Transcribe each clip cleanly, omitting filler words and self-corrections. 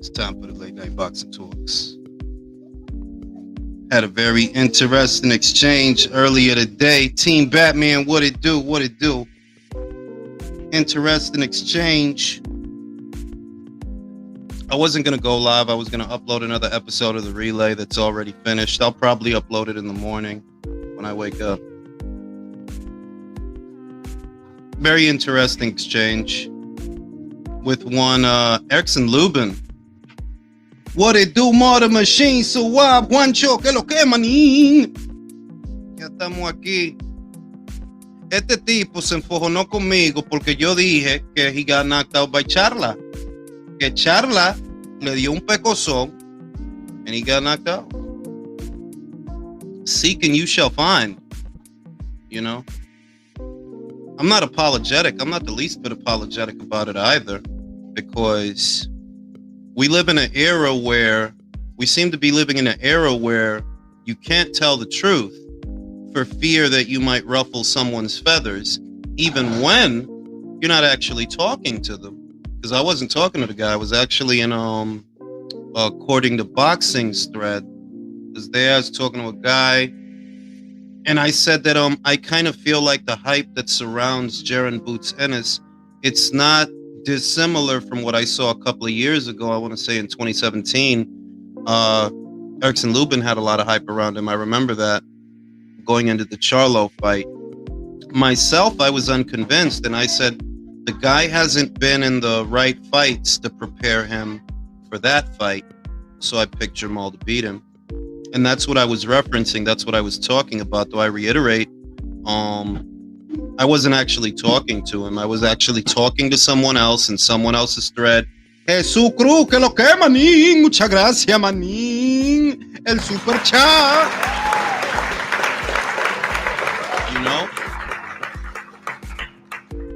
It's time for the late night boxing talks. Had a very interesting exchange earlier today. Team Batman, what it do? What it do? Interesting exchange. I wasn't going to go live. I was going to upload another episode of the relay that's already finished. I'll probably upload it in the morning when I wake up. Very interesting exchange with one Erickson Lubin. What it do, Motor Machine, Suave, Juancho, que lo que, manín. Ya estamos aquí. Este tipo se enfogonó conmigo porque yo dije que he got knocked out by Charla. Que Charla le dio un pecozón and he got knocked out. Seek and you shall find. You know? I'm not apologetic. I'm not the least bit apologetic about it either, because we live in an era where we seem to be living in an era where you can't tell the truth for fear that you might ruffle someone's feathers, even when you're not actually talking to them. Because I wasn't talking to the guy. I was actually in according to boxing's thread. Because there I was talking to a guy, and I said that I kind of feel like the hype that surrounds Jaron Boots Ennis, it's not dissimilar from what I saw a couple of years ago. I want to say in 2017, Erickson Lubin had a lot of hype around him. I remember that going into the Charlo fight. Myself, I was unconvinced, and I said the guy hasn't been in the right fights to prepare him for that fight, so I picked Jamal to beat him. And that's what I was referencing. That's what I was talking about. Do I reiterate? I wasn't actually talking to him. I was actually talking to someone else in someone else's thread. Jesús Cruz, que lo que, manín. Muchas gracias, manín. El super chat. You know?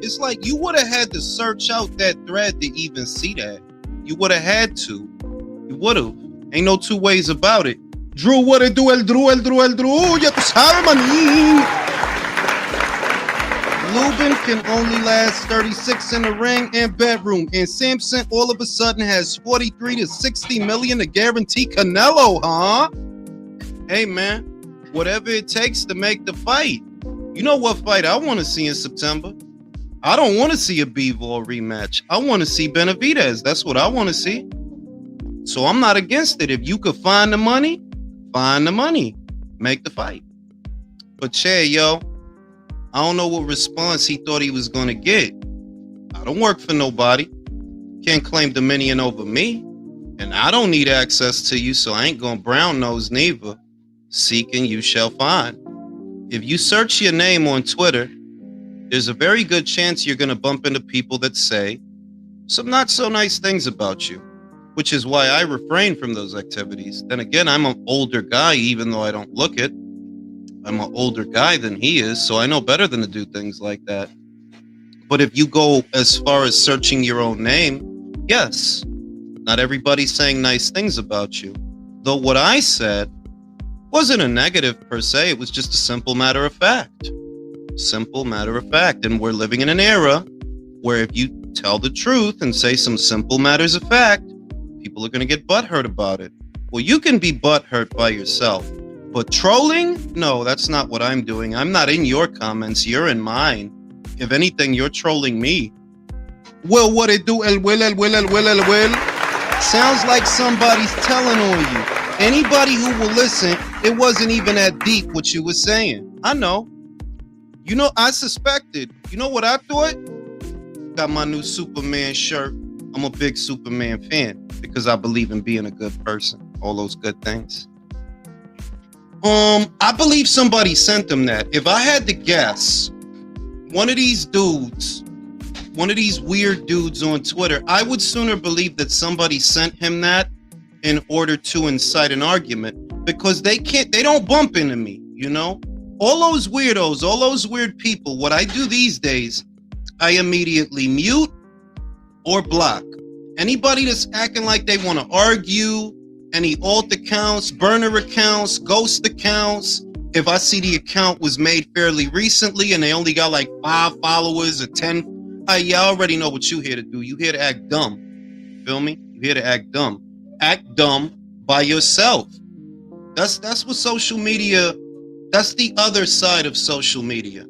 It's like you would have had to search out that thread to even see that. You would have had to. You would have. Ain't no two ways about it. Drew, what it do? El Drew. Ya tú sabes, manín. Lubin can only last 36 in the ring and bedroom, and Samson all of a sudden has 43 to 60 million to guarantee Canelo, huh? Hey man, whatever it takes to make the fight. You know what fight I want to see in September? I don't want to see a Bivol rematch. I want to see Benavidez. That's what I want to see. So I'm not against it. If you could find the money, make the fight. But Che, yo, I don't know what response he thought he was going to get. I don't work for nobody. Can't claim dominion over me. And I don't need access to you, so I ain't going to brown nose neither. Seek and you shall find. If you search your name on Twitter, there's a very good chance you're going to bump into people that say some not so nice things about you, which is why I refrain from those activities. Then again, I'm an older guy, even though I don't look it. I'm an older guy than he is, so I know better than to do things like that. But if you go as far as searching your own name, yes, not everybody's saying nice things about you. Though what I said wasn't a negative per se, it was just a simple matter of fact. Simple matter of fact. And we're living in an era where if you tell the truth and say some simple matters of fact, people are going to get butthurt about it. Well, you can be butthurt by yourself. But trolling? No, that's not what I'm doing. I'm not in your comments. You're in mine. If anything, you're trolling me. Well, what it do? El will. Sounds like somebody's telling on you. Anybody who will listen, it wasn't even that deep what you were saying. I know. You know, I suspected. You know what I thought? Got my new Superman shirt. I'm a big Superman fan because I believe in being a good person. All those good things. I believe somebody sent them that. If I had to guess, one of these dudes, one of these weird dudes on Twitter, I would sooner believe that somebody sent him that in order to incite an argument, because they don't bump into me, you know? All those weirdos, all those weird people, what I do these days, I immediately mute or block. Anybody that's acting like they want to argue, any alt accounts, burner accounts, ghost accounts. If I see the account was made fairly recently and they only got like 5 followers or 10, you already know what you here to do. You here to act dumb. Feel me? You're here to act dumb. Act dumb by yourself. That's what social media, that's the other side of social media.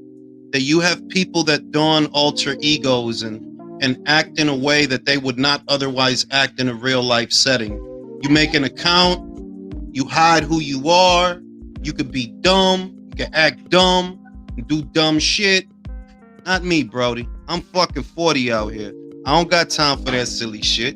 That you have people that don alter egos and act in a way that they would not otherwise act in a real life setting. You make an account, you hide who you are, you could be dumb, you can act dumb, and do dumb shit. Not me, Brody. I'm fucking 40 out here. I don't got time for that silly shit.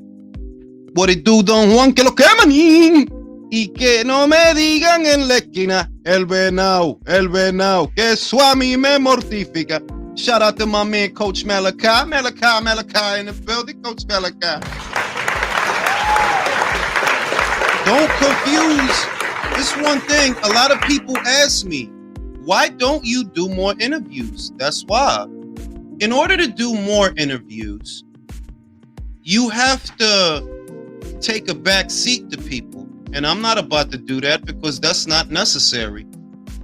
What it do, Don Juan, que lo que manín? Y que no me digan en la esquina, el venao, que eso a mí me mortifica. Shout out to my man, Coach Malachi. Malachi in the building, Coach Malachi. Don't confuse. This one thing, a lot of people ask me, why don't you do more interviews? That's why. In order to do more interviews, you have to take a back seat to people. And I'm not about to do that because that's not necessary.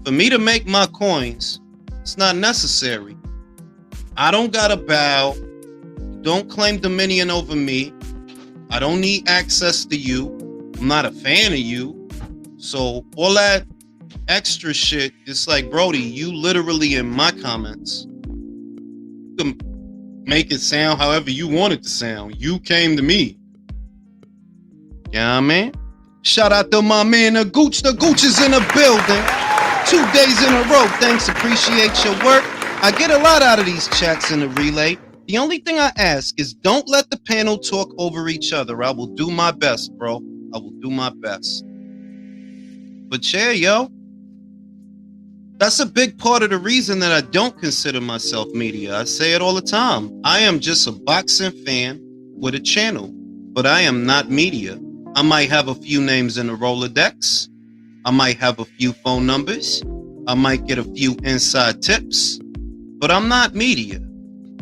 For me to make my coins, it's not necessary. I don't gotta bow. Don't claim dominion over me. I don't need access to you. I'm not a fan of you. So all that extra shit, it's like, Brody, you literally in my comments. You can make it sound however you want it to sound. You came to me. Yeah, man. Shout out to my man, the Gooch. The Gooch is in the building. 2 days in a row. Thanks, appreciate your work. I get a lot out of these chats in the relay. The only thing I ask is don't let the panel talk over each other. I will do my best, bro. I will do my best. But yeah, yo, that's a big part of the reason that I don't consider myself media. I say it all the time. I am just a boxing fan with a channel, but I am not media. I might have a few names in the Rolodex. I might have a few phone numbers. I might get a few inside tips, but I'm not media.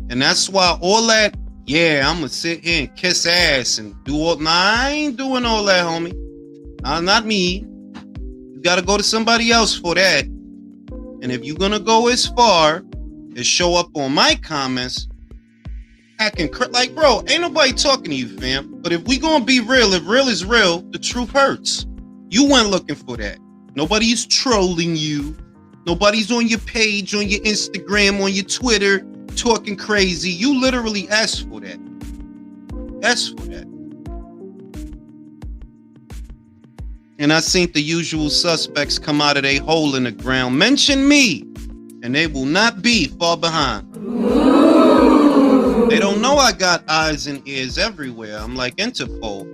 And that's why all that, yeah, I'm gonna sit here and kiss ass and do all, nah, I ain't doing all that, homie. Not me. You gotta go to somebody else for that. And if you're gonna go as far as show up on my comments, acting like, bro, ain't nobody talking to you, fam. But if we gonna be real, if real is real, the truth hurts. You went looking for that. Nobody's trolling you. Nobody's on your page, on your Instagram, on your Twitter, talking crazy. You literally asked for that. Asked for that. And I seen the usual suspects come out of their hole in the ground. Mention me, and they will not be far behind. They don't know I got eyes and ears everywhere. I'm like Interpol.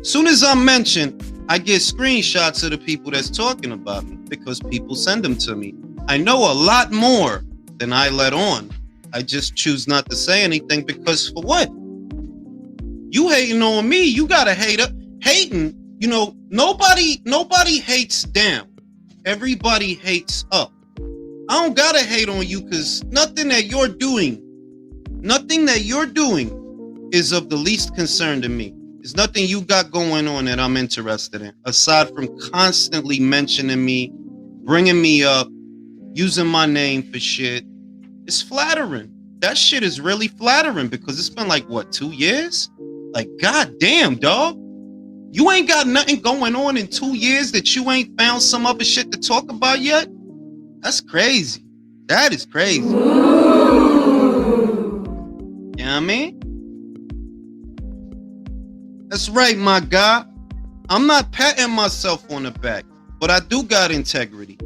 Soon as I'm mentioned, I get screenshots of the people that's talking about me because people send them to me. I know a lot more than I let on. I just choose not to say anything because for what? You hating on me, you got a hater. Hating, you know, nobody hates down. Everybody hates up. I don't gotta hate on you because nothing that you're doing is of the least concern to me. There's nothing you got going on that I'm interested in, aside from constantly mentioning me, bringing me up, using my name for shit. It's flattering. That shit is really flattering because it's been like, what, 2 years? Like, goddamn, dog. You ain't got nothing going on in 2 years that you ain't found some other shit to talk about yet? That's crazy. That is crazy. You know what I mean? That's right, my guy. I'm not patting myself on the back, but I do got integrity.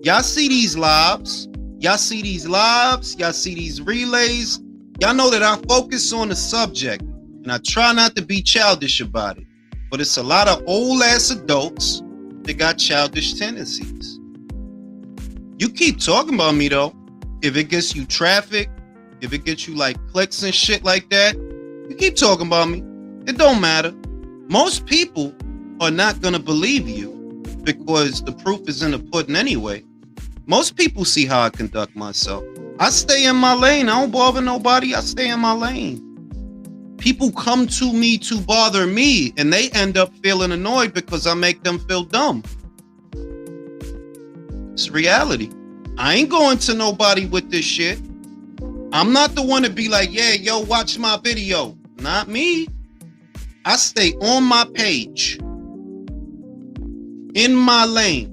Y'all see these lives. Y'all see these lives. Y'all see these relays. Y'all know that I focus on the subject, and I try not to be childish about it. But it's a lot of old-ass adults that got childish tendencies. You keep talking about me, though. If it gets you traffic, if it gets you, like, clicks and shit like that, you keep talking about me. It don't matter. Most people are not going to believe you because the proof is in the pudding anyway. Most people see how I conduct myself. I stay in my lane. I don't bother nobody. I stay in my lane. People come to me to bother me, and they end up feeling annoyed because I make them feel dumb. It's reality. I ain't going to nobody with this shit. I'm not the one to be like, yeah, yo, watch my video. Not me. I stay on my page, in my lane,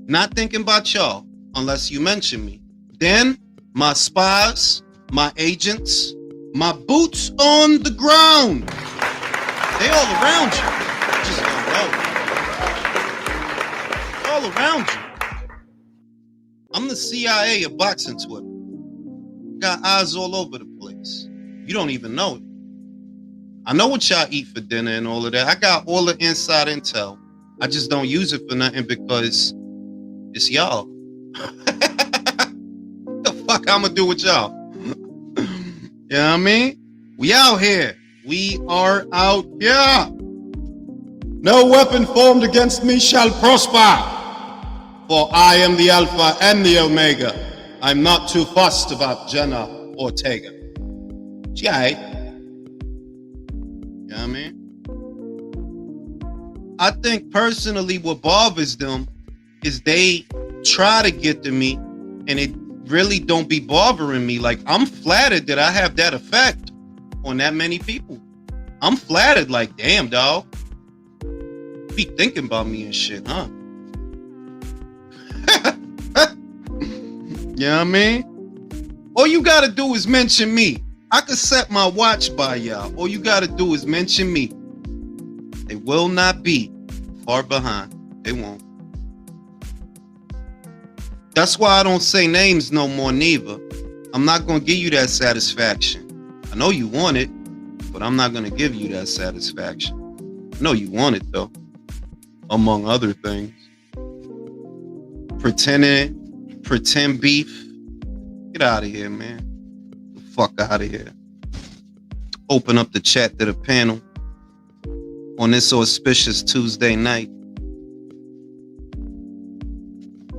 not thinking about y'all unless you mention me. Then my spies, my agents, my boots on the ground, they all around you. You just don't know. All around you. I'm the CIA of boxing Twitter. Got eyes all over the place. You don't even know it. I know what y'all eat for dinner and all of that. I got all the inside intel. I just don't use it for nothing because it's y'all. The fuck I'ma do with y'all? You know what I mean? We out here. We are out here. No weapon formed against me shall prosper. For I am the Alpha and the Omega. I'm not too fussed about Jenna Ortega. She aight. You know what I mean? I think personally what bothers them is they try to get to me and it really don't be bothering me. Like, I'm flattered that I have that effect on that many people. I'm flattered, like, damn, dog. Be thinking about me and shit, huh? You know what I mean? All you gotta do is mention me. I could set my watch by y'all. All you gotta do is mention me. They will not be far behind. They won't. That's why I don't say names no more neither. I'm not gonna give you that satisfaction. I know you want it, but I'm not gonna give you that satisfaction. I know you want it though, among other things. Pretend beef. Get out of here, man. Get the fuck out of here. Open up the chat to the panel on this auspicious Tuesday night.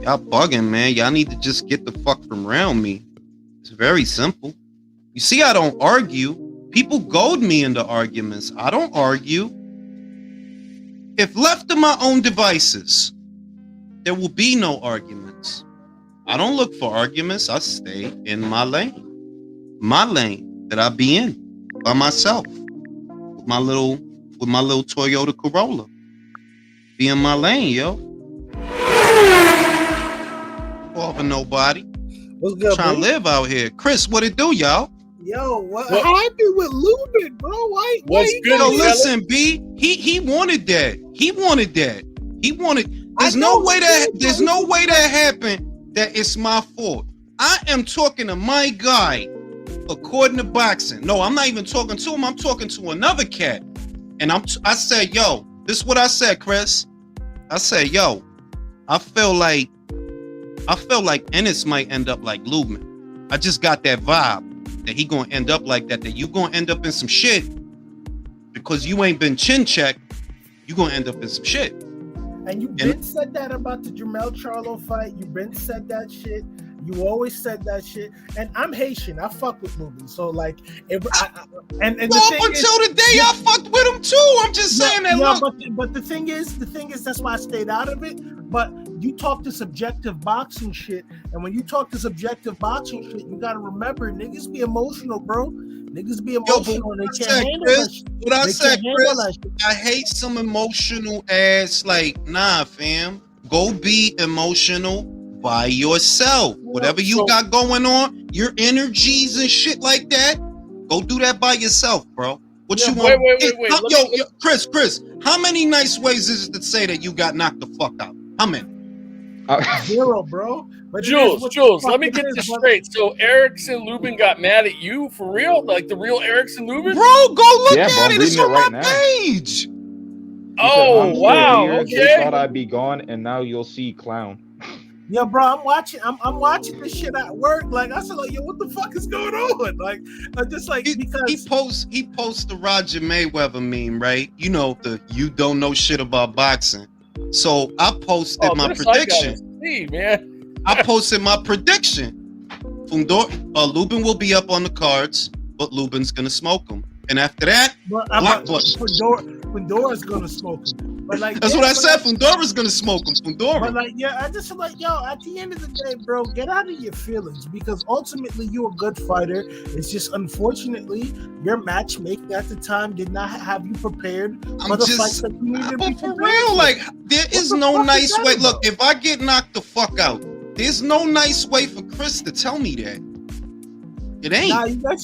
Y'all bugging, man. Y'all need to just get the fuck from around me. It's very simple. You see, I don't argue. People goad me into arguments. I don't argue. If left to my own devices, there will be no arguments. I don't look for arguments. I stay in my lane. My lane that I be in by myself. With my little Toyota Corolla. Be in my lane, yo. Over nobody. What's good, trying to live out here. Chris, what it do, y'all? Yo, what happened with Lubin, bro? Why What's good? Yo, listen, B. He wanted that. He wanted that. He wanted. There's no way that happened that it's my fault. I am talking to my guy, according to boxing. No, I'm not even talking to him. I'm talking to another cat. And I said, yo, this is what I said, Chris. I said, yo, I feel like Ennis might end up like Lubin. I just got that vibe that he gonna end up like that you gonna end up in some shit because you ain't been chin checked. You gonna end up in some shit. And you been said that about the Jermell Charlo fight. You been said that shit. You always said that shit. And I'm Haitian. I fuck with Lubin. So like, until the day I fucked with him too. I'm just saying that. Yeah, but the thing is, that's why I stayed out of it. But you talk to subjective boxing shit, and when you talk to subjective boxing shit, you gotta remember, niggas be emotional, bro. Niggas be emotional. They can't handle that shit. What I said, Chris, I hate some emotional ass. Like, nah, fam. Go be emotional by yourself. Whatever you got going on, your energies and shit like that, go do that by yourself, bro. What you want? Wait. Chris, how many nice ways is it to say that you got knocked the fuck out? How many? Zero, bro. But Jules, let me get this straight. So Erickson Lubin got mad at you for real? Like the real Erickson Lubin? Bro, go look at it. It's on my page. Oh, wow. Okay. They thought I'd be gone, and now you'll see clown. Yeah, bro, I'm watching this shit at work. Like, I said, like, yo, what the fuck is going on? Like, just like, because he posts the Roger Mayweather meme, right? You know, the you don't know shit about boxing. So I posted my prediction. I posted my prediction. Lubin will be up on the cards, but Lubin's gonna smoke him. And after that, Fundora's gonna smoke him. But like, That's what I said. Fundora's gonna smoke him. Fundora. But like, yeah, I just feel like, yo, at the end of the day, bro, get out of your feelings because ultimately you're a good fighter. It's just unfortunately your matchmaking at the time did not have you prepared for the fights that you needed to be for prepared real, for. like there is no fuck nice is that way. about? Look, if I get knocked the fuck out, there's no nice way for Chris to tell me that. It ain't. Nah, you got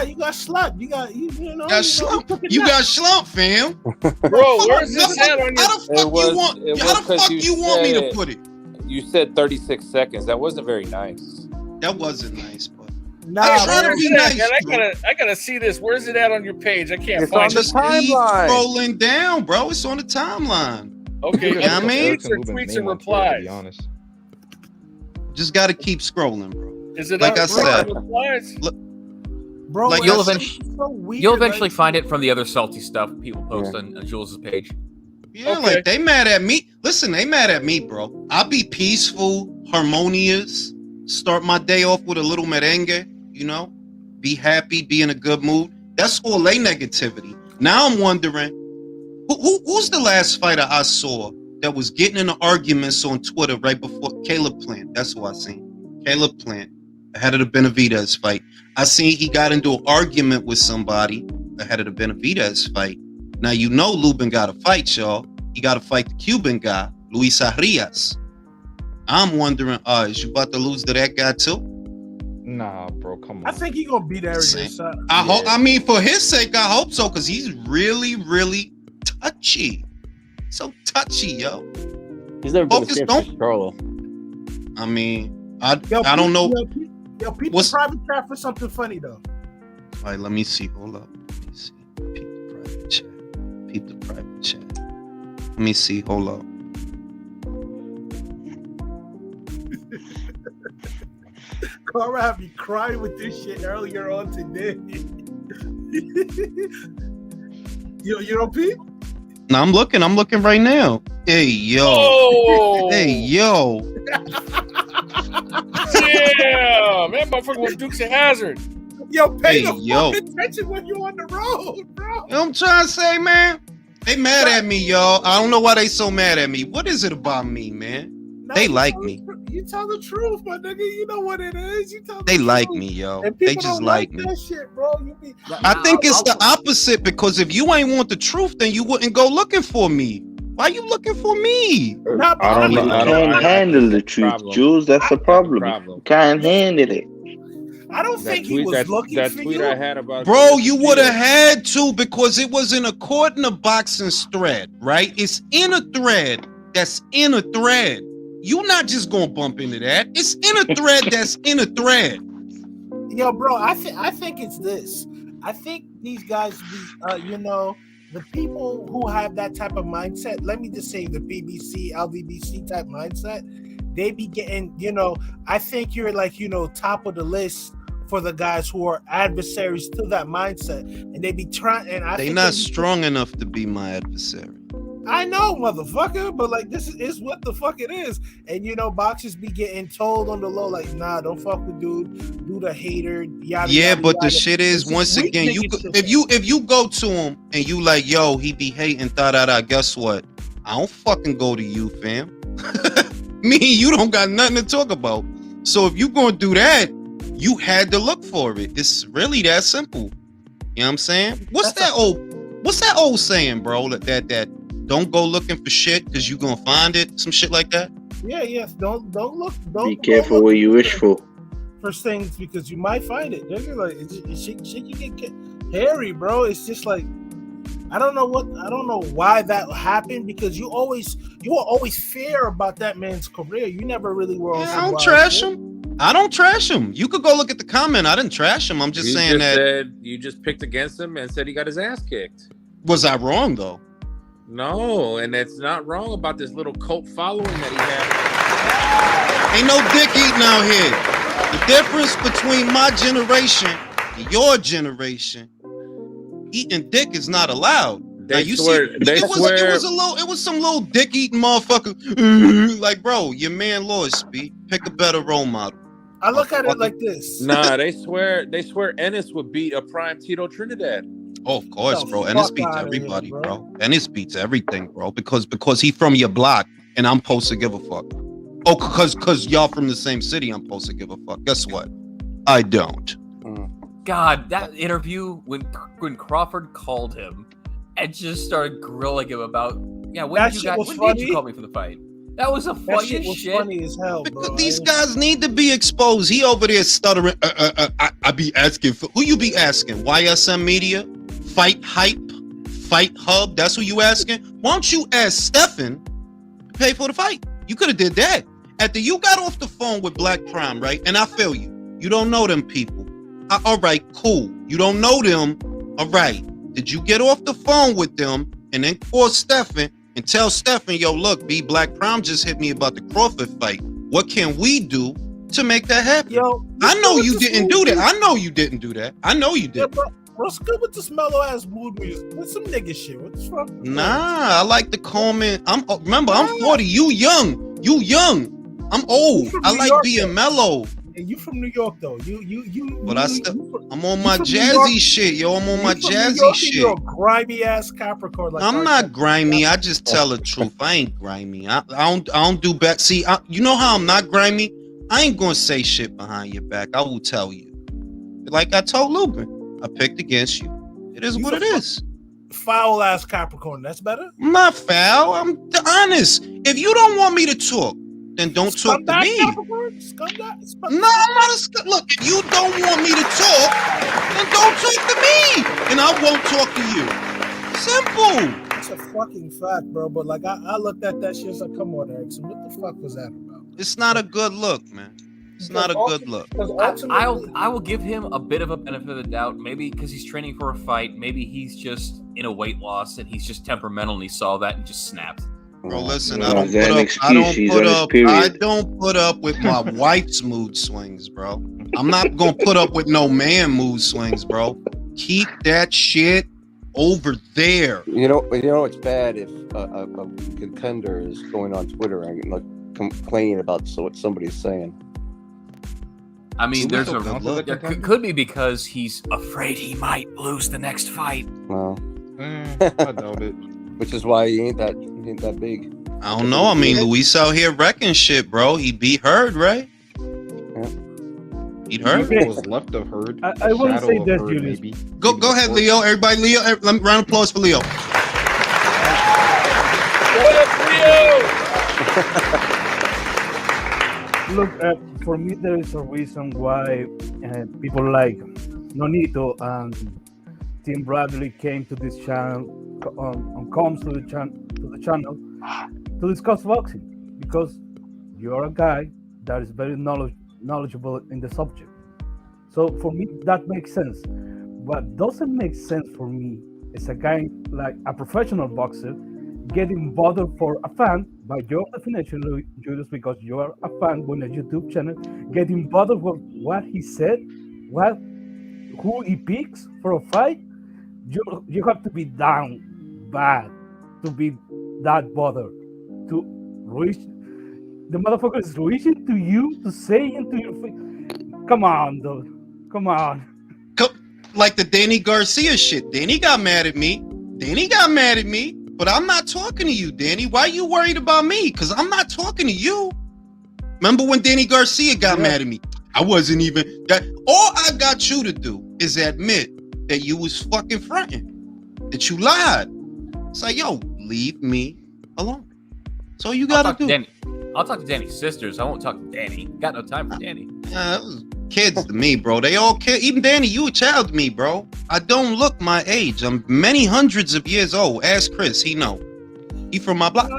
You got slumped. You got slumped. You got slumped, fam. Bro, where's this at on your? How the fuck you want me to put it? You said 36 seconds. That wasn't very nice. That wasn't nice, but nah, trying to be nice. I gotta see this. Where's it at on your page? I can't It's find on it. the timeline. Scrolling down, bro. It's on the timeline. Okay, You know what I mean? tweets and replies. To be honest. Just got to keep scrolling, bro. Is it like I on said? replies? bro. Like you'll I said- eventually find it from the other salty stuff people post on Jules' page. Yeah, Okay. like they mad at me. Listen, they mad at me, bro. I'll be peaceful, harmonious, start my day off with a little merengue, you know, be happy, be in a good mood. That's all they negativity. Now I'm wondering, who's the last fighter I saw that was getting into arguments on Twitter right before Caleb Plant? That's who I seen. Caleb Plant, ahead of the Benavidez fight. I seen he got into an argument with somebody ahead of the Benavidez fight. Now, you know Lubin got to fight, y'all. He got to fight the Cuban guy, Luis Arias. I'm wondering, is you about to lose to that guy too? Nah, bro, come on. I think he gonna beat Arias. I mean, for his sake, I hope so, because he's really, really touchy. So touchy, yo. He's never been the Focus, same don't- since Charlo. I mean, I don't know. Yo, peep the What's- private chat for something funny though. All right, let me see. Hold up. Let me see. Peep the private chat. Peep the private chat. Let me see. Hold up. Cara had me crying with this shit earlier on today. you know, Pete? No, I'm looking right now. Hey, yo. Oh, Hey, yo. damn, that motherfucker was Dukes of Hazzard. Yo, pay Hey, the yo. fucking attention when you're on the road, bro. You know what I'm trying to say, man? They mad at me, y'all. I don't know why they so mad at me. What is it about me, man? No, They you like tell me. You tell the truth, my nigga. You know what it is. You tell the They like truth. me, yo. And They people just don't like me. that shit, bro. You be, I think it's the opposite, because if you ain't want the truth, then you wouldn't go looking for me. Why you looking for me? Nah, but I don't You know. can't handle the truth, Jules. That's the problem. You can't handle it. I don't think he was looking that for tweet you. I had about Bro, you would have had to, because it was in a court in a boxing thread, right? It's in a thread that's in a thread. You're not just gonna bump into that. It's in a thread that's in a thread. Yo, bro, I think it's this. I think these guys, the people who have that type of mindset, let me just say the BBC, LDBC type mindset, they be getting, I think you're like, top of the list for the guys who are adversaries to that mindset. And they be trying, and They're not strong enough to be my adversary. I know, motherfucker, but like this is what the fuck it is. And boxers be getting told on the low, like, nah, don't fuck with dude the hater, yada. Yeah, yada, but the yada. shit is, It's once weak again, niggas if you go to him and you like, yo, he be hating, guess what? I don't fucking go to you, fam. Me and you don't got nothing to talk about. So if you gonna do that, you had to look for it. It's really that simple. You know what I'm saying? What's that old saying, bro? That don't go looking for shit because you gonna find it. Some shit like that. Yeah, yes. Don't look. Be careful what you wish for. For things, because you might find it. They're like, shit can get hairy, bro. It's just like, I don't know why that happened, because you will always fear about that man's career. You never really were. Yeah, I don't trash him. I don't trash him. You could go look at the comment. I didn't trash him. I'm just saying that you just picked against him and said he got his ass kicked. Was I wrong though? No, and it's not wrong about this little cult following that he Ain't no dick eating out here. The difference between my generation and your generation, eating dick is not allowed. It was some little dick eating motherfucker. Like, bro, your man Lloyd Speed. Pick a better role model. I look at it like this. Nah, they swear Ennis would beat a prime Tito Trinidad. Oh, of course, bro. Ennis beats everybody, here, bro. Ennis beats everything, bro. Because he from your block and I'm supposed to give a fuck. Oh, because y'all from the same city, I'm supposed to give a fuck. Guess what? I don't. God, that interview when Crawford called him and just started grilling him about, when did you call me for the fight? That was a funny shit. Funny as hell, bro. Because these guys need to be exposed. He over there stuttering. I be asking for who you be asking? YSM Media, Fight Hype, Fight Hub. That's who you asking. Why don't you ask Stephen to pay for the fight? You could have did that. After you got off the phone with Black Prime, right? And I feel you. You don't know them people. All right, cool. You don't know them. All right. Did you get off the phone with them and then call Stephen and tell Stephen, yo, look, Black Prime just hit me about the Crawford fight. What can we do to make that happen? Yo, I know you didn't do that. I know you didn't do that. I know you did. Yeah, bro, what's good with this mellow ass mood music? What's some nigga shit? What the fuck? Nah, I like the comment. Remember, I'm 40. You young. I'm old. I like York, being mellow. And you from New York though? But I'm on my jazzy shit, yo. I'm on my jazzy shit. You're a grimy ass Capricorn. Like I'm not grimy. I just tell the truth. I ain't grimy. I don't do back. See, you know how I'm not grimy? I ain't gonna say shit behind your back. I will tell you. Like I told Lubin, I picked against you. It is what it is. Foul ass Capricorn. That's better. I'm not foul. I'm honest. If you don't want me to talk, then don't talk to me. No, I'm not a scum. Look, if you don't want me to talk, then don't talk to me, and I won't talk to you. Simple. It's a fucking fact, bro. But like, I looked at that shit. I was like, come on, Erickson, what the fuck was that about? It's not a good look, man. It's not a good look. I will give him a bit of a benefit of the doubt. Maybe because he's training for a fight. Maybe he's just in a weight loss and he's just temperamental and he saw that and just snapped. Bro, listen, I don't put up with my wife's mood swings, bro. I'm not gonna put up with no man mood swings, bro. Keep that shit over there. You know, it's bad if a contender is going on Twitter and like complaining about what somebody's saying. I mean, could be because he's afraid he might lose the next fight. Well, I doubt it. Which is why he ain't that big. I don't know. I mean, Luis out here wrecking shit, bro. He beat Hurd, right? Yeah. Beat Hurd. What was left of Hurd? I want to say this, Julius. Go ahead, Leo. Everybody, Leo. Round of applause for Leo. What up, Leo? Look, for me, there is a reason why people like Nonito and Tim Bradley came to this channel, comes to the channel to discuss boxing, because you're a guy that is very knowledgeable in the subject. So for me, that makes sense. What doesn't make sense for me is a guy like a professional boxer getting bothered for a fan, by your definition, Julius, because you are a fan on a YouTube channel, getting bothered with what he said, who he picks for a fight. You have to be down bad to be that bothered, to reach the motherfucker is reaching to you to say into your face. Come on, dude. Come on. Like the Danny Garcia shit. Danny got mad at me. But I'm not talking to you, Danny. Why are you worried about me? Because I'm not talking to you. Remember when Danny Garcia got mad at me? I wasn't even that. All I got you to do is admit that you was fucking fronting, that you lied. It's like, yo, leave me alone. That's all you gotta do. I'll talk to Danny's sisters. I won't talk to Danny. Got no time for Danny. Was kids to me, bro. They all kids. Even Danny, you a child to me, bro. I don't look my age. I'm many hundreds of years old. Ask Chris. He know. He from my block.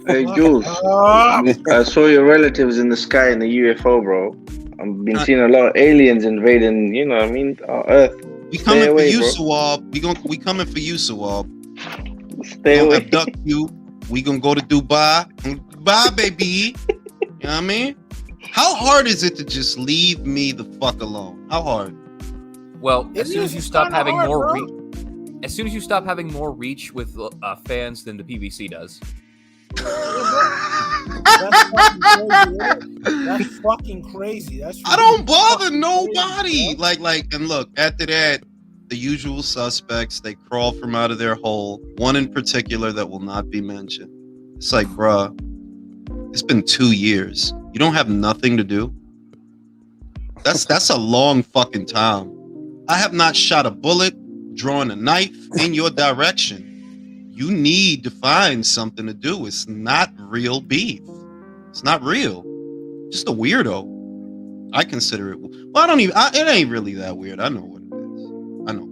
Hey, Jules. I saw your relatives in the sky in the UFO, bro. I've been seeing a lot of aliens invading, you know what I mean, our Earth. We coming for you, Sawab. We coming for you, Sawab. Stay away. Abduct you. We gonna go to Dubai. Bye, baby. You know what I mean? How hard is it to just leave me the fuck alone? How hard? Well, as soon as you stop having more reach with fans than the PBC does. That's fucking crazy. I don't bother nobody. Like, and look, after that, the usual suspects. They crawl from out of their hole. One in particular that will not be mentioned. It's like, bruh, it's been 2 years. You don't have nothing to do? That's a long fucking time. I have not shot a bullet, drawn a knife in your direction. You need to find something to do. It's not real beef. It's not real. Just a weirdo. I consider it. Well, it ain't really that weird. I know what it is. I know.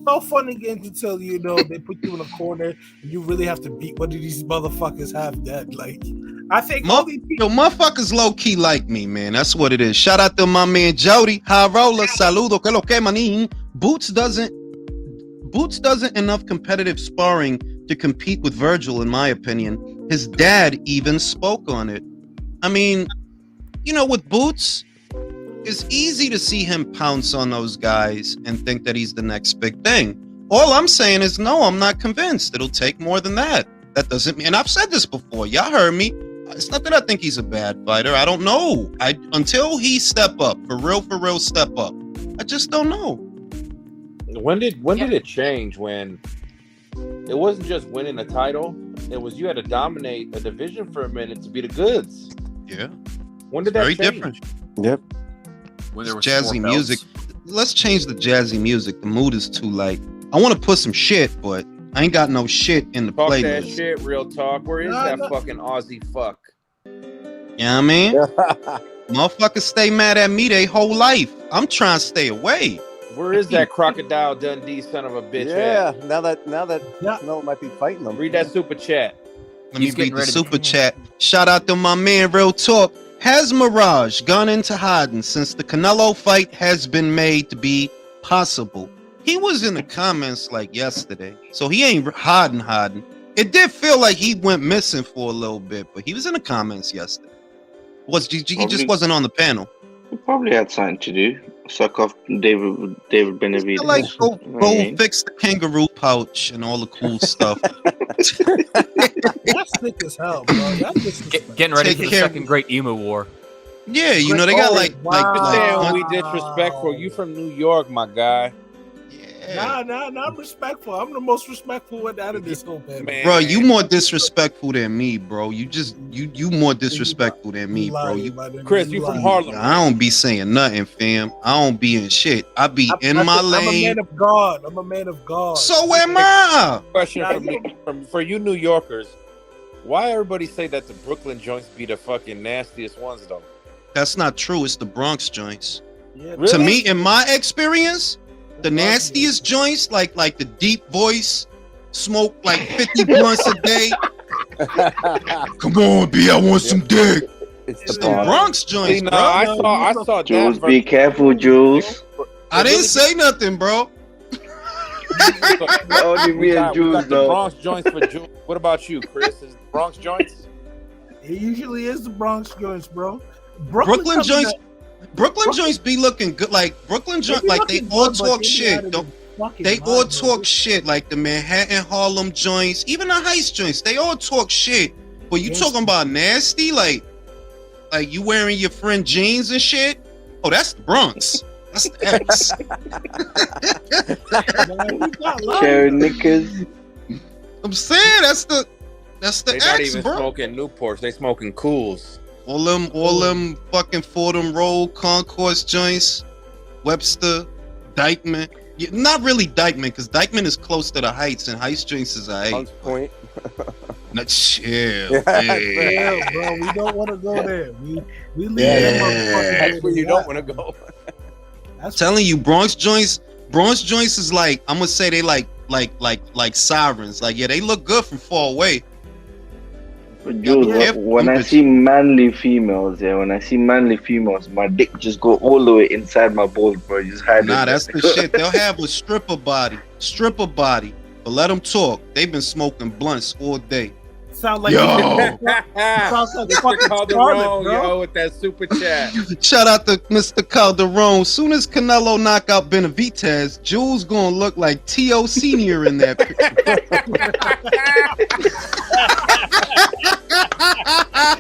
So funny again to tell you, they put you in a corner and you really have to beat one of these motherfuckers half dead. Like, I think motherfuckers low key like me, man. That's what it is. Shout out to my man Jody. High roller, saludo, que lo que manin. Boots doesn't enough competitive sparring to compete with Virgil, in my opinion. His dad even spoke on it. I mean, with Boots, it's easy to see him pounce on those guys and think that he's the next big thing. All I'm saying is, no, I'm not convinced. It'll take more than that. That doesn't mean, and I've said this before. Y'all heard me. It's not that I think he's a bad fighter. I don't know. Until he step up, for real step up. I just don't know. When did it change? When it wasn't just winning a title, it was you had to dominate a division for a minute to be the goods. Yeah. When did that change? Very different. Yep. When there was jazzy music. Let's change the jazzy music. The mood is too light. I want to put some shit, but I ain't got no shit in the Talk playlist. that shit, real talk. Where is that fucking Aussie fuck? You know what I mean? Motherfuckers stay mad at me their whole life. I'm trying to stay away. Where is that Crocodile Dundee son of a bitch? Yeah, at? now that Canelo might be fighting them. Read that super chat. Let me read the super chat. Shout out to my man, Real Talk. Has Mirage gone into hiding since the Canelo fight has been made to be possible? He was in the comments like yesterday, so he ain't hiding. It did feel like he went missing for a little bit, but he was in the comments yesterday. He just wasn't on the panel. He probably had something to do. Suck off David Benavidez. Like go fix the kangaroo pouch and all the cool stuff. That's sick as hell, bro. That's getting ready for the second great emo war. Yeah, they got like we disrespectful. You from New York, my guy. Nah, I'm respectful. I'm the most respectful one out of this whole man. Bro, you more disrespectful than me, bro. You more disrespectful than me, bro. Chris, you from Harlem. I don't be saying nothing, fam. I don't be in shit. I be in my lane. I'm a man of God. I'm a man of God. So am I. Question for you New Yorkers. Why everybody say that the Brooklyn joints be the fucking nastiest ones, though? That's not true. It's the Bronx joints. Yeah, really? To me, in my experience, the nastiest joints, like the deep voice, smoke like 50 blunts a day. Come on, B, I want some dick. It's the Bronx joints, bro. I saw Jules, be careful, Jules. I didn't say nothing, bro. Only me and Jules, the Bronx joints for Jules. What about you, Chris? Is it Bronx joints? It usually is the Bronx joints, bro. Brooklyn joints. Brooklyn joints be looking good. Like Brooklyn joints, like they all talk shit. They all talk shit. Like the Manhattan Harlem joints, even the Heights joints. They all talk shit. But you talking about nasty, like you wearing your friend jeans and shit? Oh, that's the Bronx. That's the X. Cherry knickers. I'm saying that's the They're X, not even bro. smoking Newports. They smoking Cools. All them fucking Fordham Road Concourse joints, Webster, Dykeman. Yeah, not really Dykeman, because Dykeman is close to the Heights, and Heights joints is Hunts Point. Not chill. Yeah, bro. We don't want to go there. We leave That's where you don't want to go. I'm telling you, Bronx joints is like, I'm gonna say they like sirens. Like, yeah, they look good from far away. Jules, when I see manly females, my dick just go all the way inside my balls, bro. Just hide. Nah, that's the shit. They'll have a stripper body. But let them talk. They've been smoking blunts all day. Sound like yo. Sounds like fucking Calderon, yo, with that super chat. Shout out to Mr. Calderon. Soon as Canelo knock out Benavidez, Jules gonna look like T.O. Senior in that picture.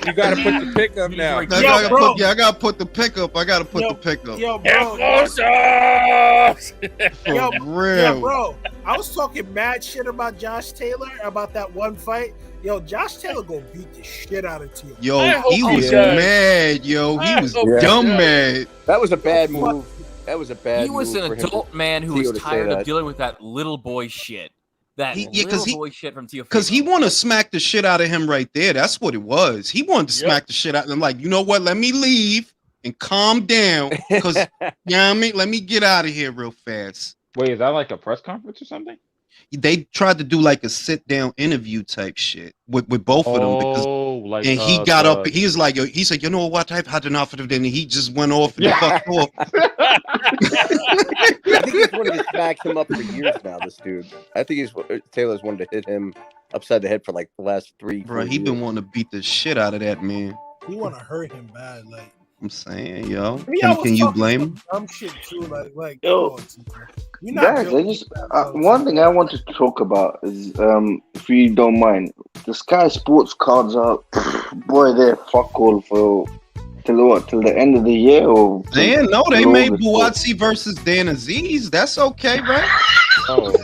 You gotta put the pick up now. I gotta put the pick up. Yo, bro. For real. Bro. I was talking mad shit about Josh Taylor about that one fight. Yo, Josh Taylor gonna beat the shit out of Tio. Yo, he was mad. Yo, he was dumb mad. That was a bad move. He was an adult man who was tired of dealing with that little boy shit. Boy shit from Teofimo. Because he wanted to smack the shit out of him right there. That's what it was. He wanted to smack the shit out of him. Like, you know what? Let me leave and calm down. Because, you know what I mean? Let me get out of here real fast. Wait, is that like a press conference or something? They tried to do like a sit-down interview type shit with both of them. Because, he got up. He was like, he said, you know what? I've had enough of it. And he just went off and fucked off. I think he's wanted to smack him up for years now, this dude. I think Taylor's wanted to hit him upside the head for like the last 3 Bro, he been wanting to beat the shit out of that man. He want to hurt him bad, like. I'm saying, yo. Can you blame him? Dumb shit too, like yo. Guys, one thing I want to talk about is, if you don't mind, the Sky Sports cards are, boy, they're fuck all for till the end of the year. Or they made Buatsi versus Dan Aziz. That's okay, right? Really?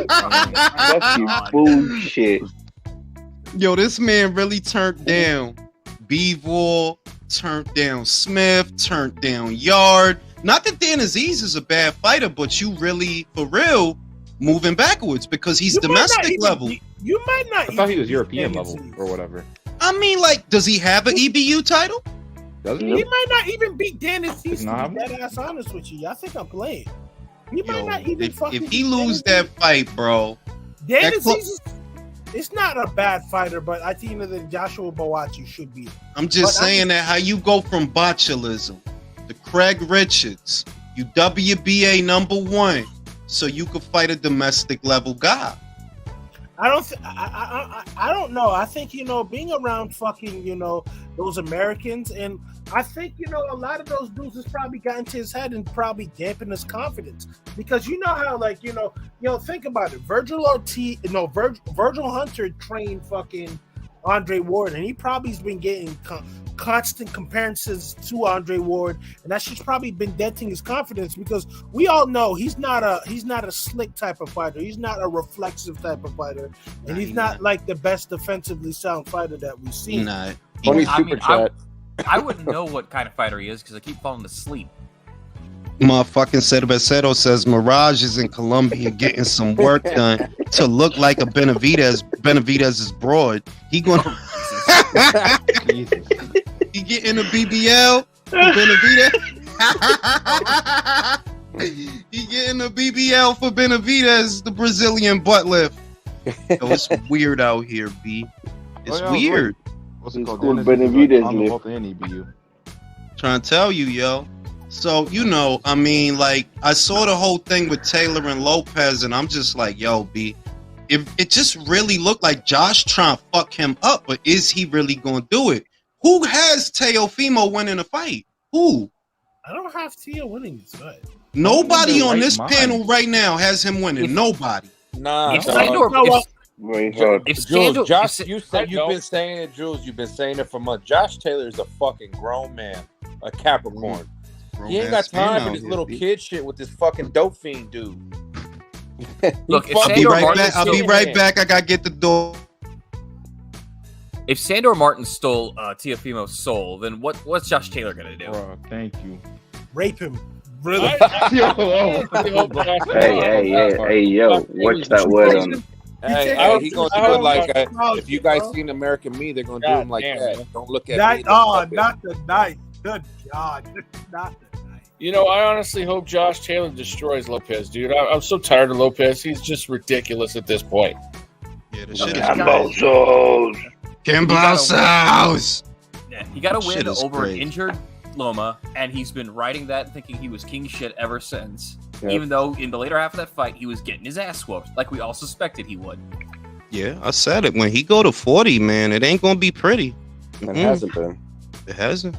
That's bullshit. Yo, this man really turned down Bivol, turned down Smith, turned down Yard. Not that Dan Aziz is a bad fighter, but you really, for real, moving backwards because he's domestic level. You might not. I thought he was European level or whatever. I mean, like, does he have an EBU title? Doesn't he? He might not even beat Dan Aziz. To be dead ass honest with you, I think I'm playing. He might not even fucking. If he lose that fight, bro, Dan Aziz it's not a bad fighter, but I think that Joshua Buatsi should be. I'm just saying that how you go from botulism to Craig Richards, you WBA #1, so you could fight a domestic level guy. I don't know. I think, being around fucking, those Americans, and I think, a lot of those dudes has probably gotten to his head and probably dampened his confidence. Because you know how, like, think about it. Virgil Hunter trained fucking Andre Ward, and he probably's been getting constant comparisons to Andre Ward, and that shit's probably been denting his confidence because we all know he's not a slick type of fighter. He's not a reflexive type of fighter, and he's not like the best defensively sound fighter that we've seen. Funny super chat. I wouldn't know what kind of fighter he is because I keep falling asleep. Motherfucking Cervecero says Mirage is in Colombia getting some work done to look like a Benavidez. Benavidez is broad. He gonna he getting a BBL for Benavidez. He getting a BBL for Benavidez, the Brazilian butt lift. Yo, it's weird out here, B. It's weird. What's it called? Benavidez. Trying to tell you, yo. So, I mean, like, I saw the whole thing with Taylor and Lopez, and I'm just like, yo, B, it just really looked like Josh trying to fuck him up, but is he really going to do it? Who has Teofimo winning a fight? Who? I don't have Teo winning this fight. Nobody on this panel right now has him winning. Nobody. Nah. Jules, Josh, you've been saying it, Jules. You've been saying it for months. Josh Taylor is a fucking grown man, a Capricorn. He ain't got time for this little kid shit with this fucking dope fiend dude. Look, I'll be right back. I'll be right back. I gotta get the door. If Sandor Martin stole Teofimo's soul, then what's Josh Taylor gonna do? Bro, thank you. Rape him. Really? Hey, yo, watch that word on. Hey, he gonna do it like if you guys seen American Me, they're gonna do him like that. Man. Don't look at me. Not the night. Good God, not the night. I honestly hope Josh Taylor destroys Lopez, dude. I'm so tired of Lopez. He's just ridiculous at this point. Yeah, the shit is Cambosos. Yeah, he got a win over an injured Loma, and he's been riding that, thinking he was king shit ever since. Yep. Even though in the later half of that fight, he was getting his ass whooped, like we all suspected he would. Yeah, I said it. When he go to 40, man, it ain't gonna be pretty. It hasn't been. It hasn't.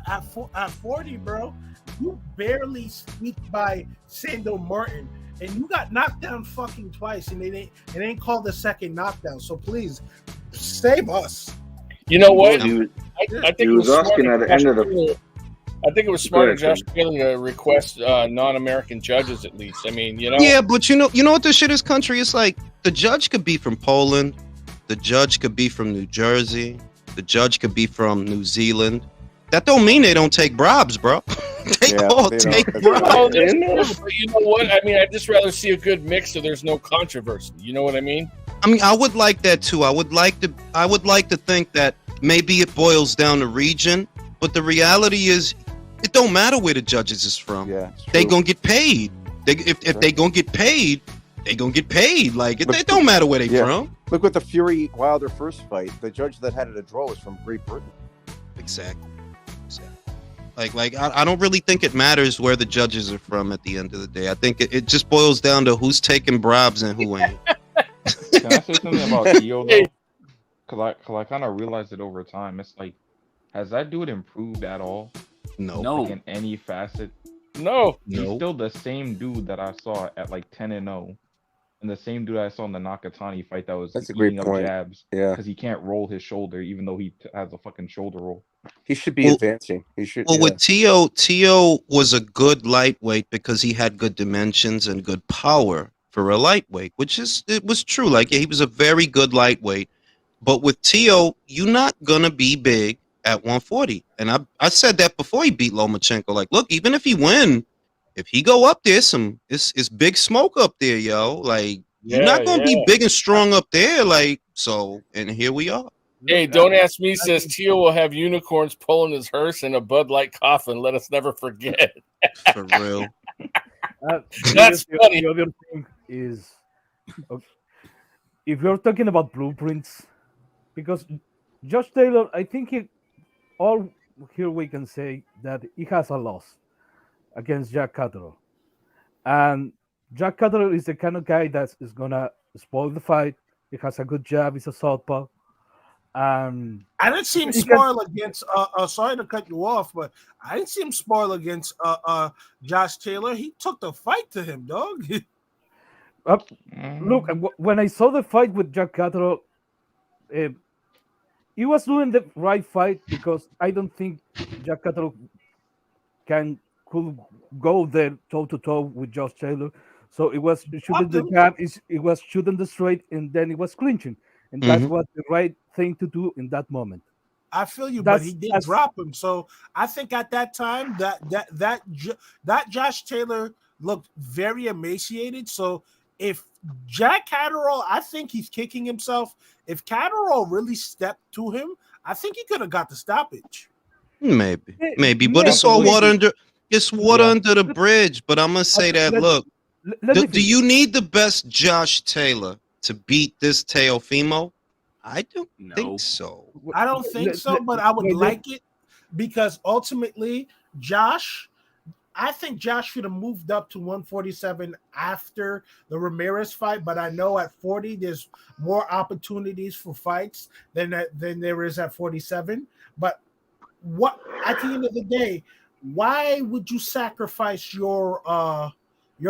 At 40, bro, you barely squeaked by Sandor Martin, and you got knocked down fucking twice, and it ain't called the second knockdown. So please save us. You know what? I think he was asking at the end of the. I think it was smart of Josh Taylor to request non-American judges at least. I mean, you know. Yeah, but you know what this shit is, country? It's like the judge could be from Poland, the judge could be from New Jersey, the judge could be from New Zealand. That don't mean they don't take bribes, bro. They all take bribes. Oh, but you know what? I mean, I'd just rather see a good mix so there's no controversy. You know what I mean? I mean, I would like that too. I would like to think that maybe it boils down to region, but the reality is, it don't matter where the judges is from. Yeah, they gonna get paid. If they gonna get paid, they gonna get paid. Like it don't matter where they from. Look with the Fury Wilder first fight. The judge that had it a draw was from Great Britain. Exactly. Like I don't really think it matters where the judges are from at the end of the day. I think it just boils down to who's taking bribes and who ain't. Can I say something about Theo though? Because I kind of realized it over time. It's like, has that dude improved at all? No. Like in any facet? No. He's still the same dude that I saw at like 10-0. And the same dude I saw in the Nakatani fight that was eating up jabs. Yeah. Because he can't roll his shoulder, even though he has a fucking shoulder roll. He should be advancing. He should. Well, with Theo was a good lightweight because he had good dimensions and good power for a lightweight, it was true. Like he was a very good lightweight. But with Theo, you're not gonna be big at 140. And I said that before he beat Lomachenko. Like, look, even if he win, if he go up there, it's big smoke up there, yo. Like, you're not gonna be big and strong up there. Like, so, and here we are. Hey, don't ask me, says Tio will have unicorns pulling his hearse in a Bud Light coffin. Let us never forget. For real. That's funny. The other thing is, if you're talking about blueprints, because Josh Taylor, I think all here we can say that he has a loss against Jack Catterall. And Jack Catterall is the kind of guy that is going to spoil the fight. He has a good jab. He's a southpaw. I didn't see him spoil against. Sorry to cut you off, but I didn't see him spoil against Josh Taylor. He took the fight to him, dog. Look, when I saw the fight with Jack Catterall, he was doing the right fight because I don't think Jack Catterall could go there toe to toe with Josh Taylor. So it was shooting the jab, it was shooting the straight, and then it was clinching. And that was the right thing to do in that moment. I feel you, but he did drop him. So I think at that time that Josh Taylor looked very emaciated. So if Jack Catterall, I think he's kicking himself. If Catterall really stepped to him, I think he could have got the stoppage. Maybe, but it's all water under the bridge. But I'm gonna say that. Look, do you need the best Josh Taylor to beat this Teofimo? I don't think so. I don't think so, but I would like it because ultimately, I think Josh should have moved up to 147 after the Ramirez fight, but I know at 40 there's more opportunities for fights than there is at 47. But what at the end of the day, why would you sacrifice your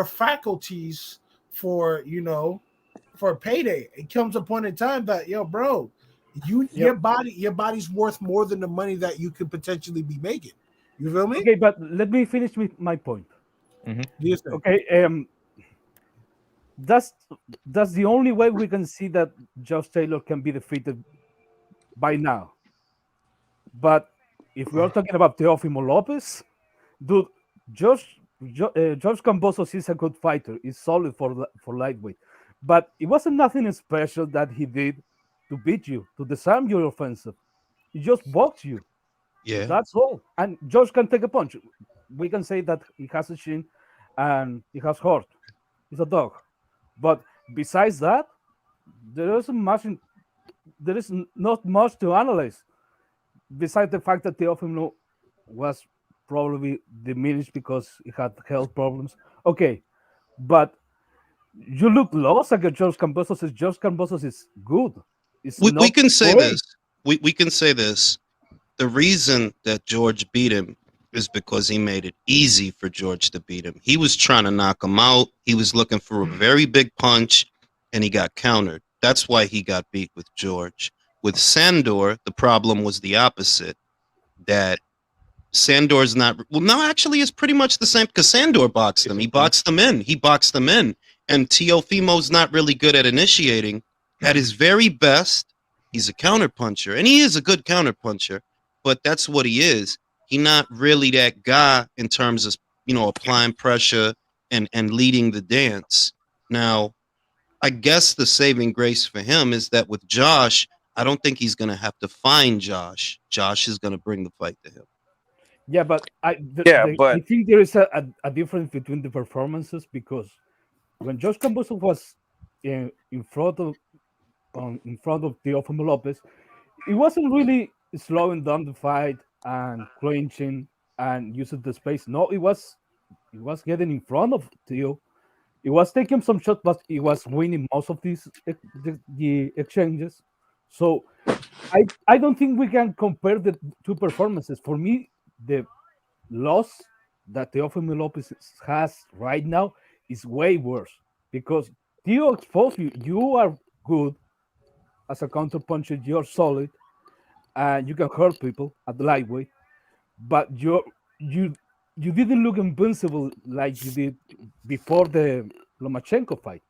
faculties for a payday? It comes a point in time that bro, your body's worth more than the money that you could potentially be making. You feel me? Okay, but let me finish with my point. Yes, okay, that's the only way we can see that Josh Taylor can be defeated by now. But if we are talking about Teofimo Lopez, dude, George Kambosos is a good fighter. He's solid for lightweight. But it wasn't nothing special that he did to beat you, to disarm your offensive. He just boxed you. Yeah. That's all. And Josh can take a punch. We can say that he has a chin and he has heart. He's a dog. But besides that, there is not much to analyze. Besides the fact that Teofimo was probably diminished because he had health problems. Okay. But you look lost against George Kambosos. George Kambosos is good. We can say this. We can say this. The reason that George beat him is because he made it easy for George to beat him. He was trying to knock him out. He was looking for a very big punch, and he got countered. That's why he got beat with George. With Sandor, the problem was the opposite. That Sandor's not well. No, actually, it's pretty much the same because Sandor boxed him. He boxed him in. And Teofimo's not really good at initiating. At his very best, he's a counterpuncher, and he is a good counterpuncher. But that's what he is. He's not really that guy in terms of applying pressure and leading the dance. Now, I guess the saving grace for him is that with Josh, I don't think he's going to have to find Josh. Josh is going to bring the fight to him. Yeah, but I think there is a difference between the performances because when Josh Camboso was in front of Teofimo Lopez, he wasn't really slowing down the fight and clinching and using the space. No, he was getting in front of Teo. He was taking some shots, but he was winning most of the exchanges. So I don't think we can compare the two performances. For me, the loss that Teofimo Lopez has right now is way worse because Teo exposed you. You are good as a counterpuncher. You're solid, and you can hurt people at the lightweight. But you didn't look invincible like you did before the Lomachenko fight.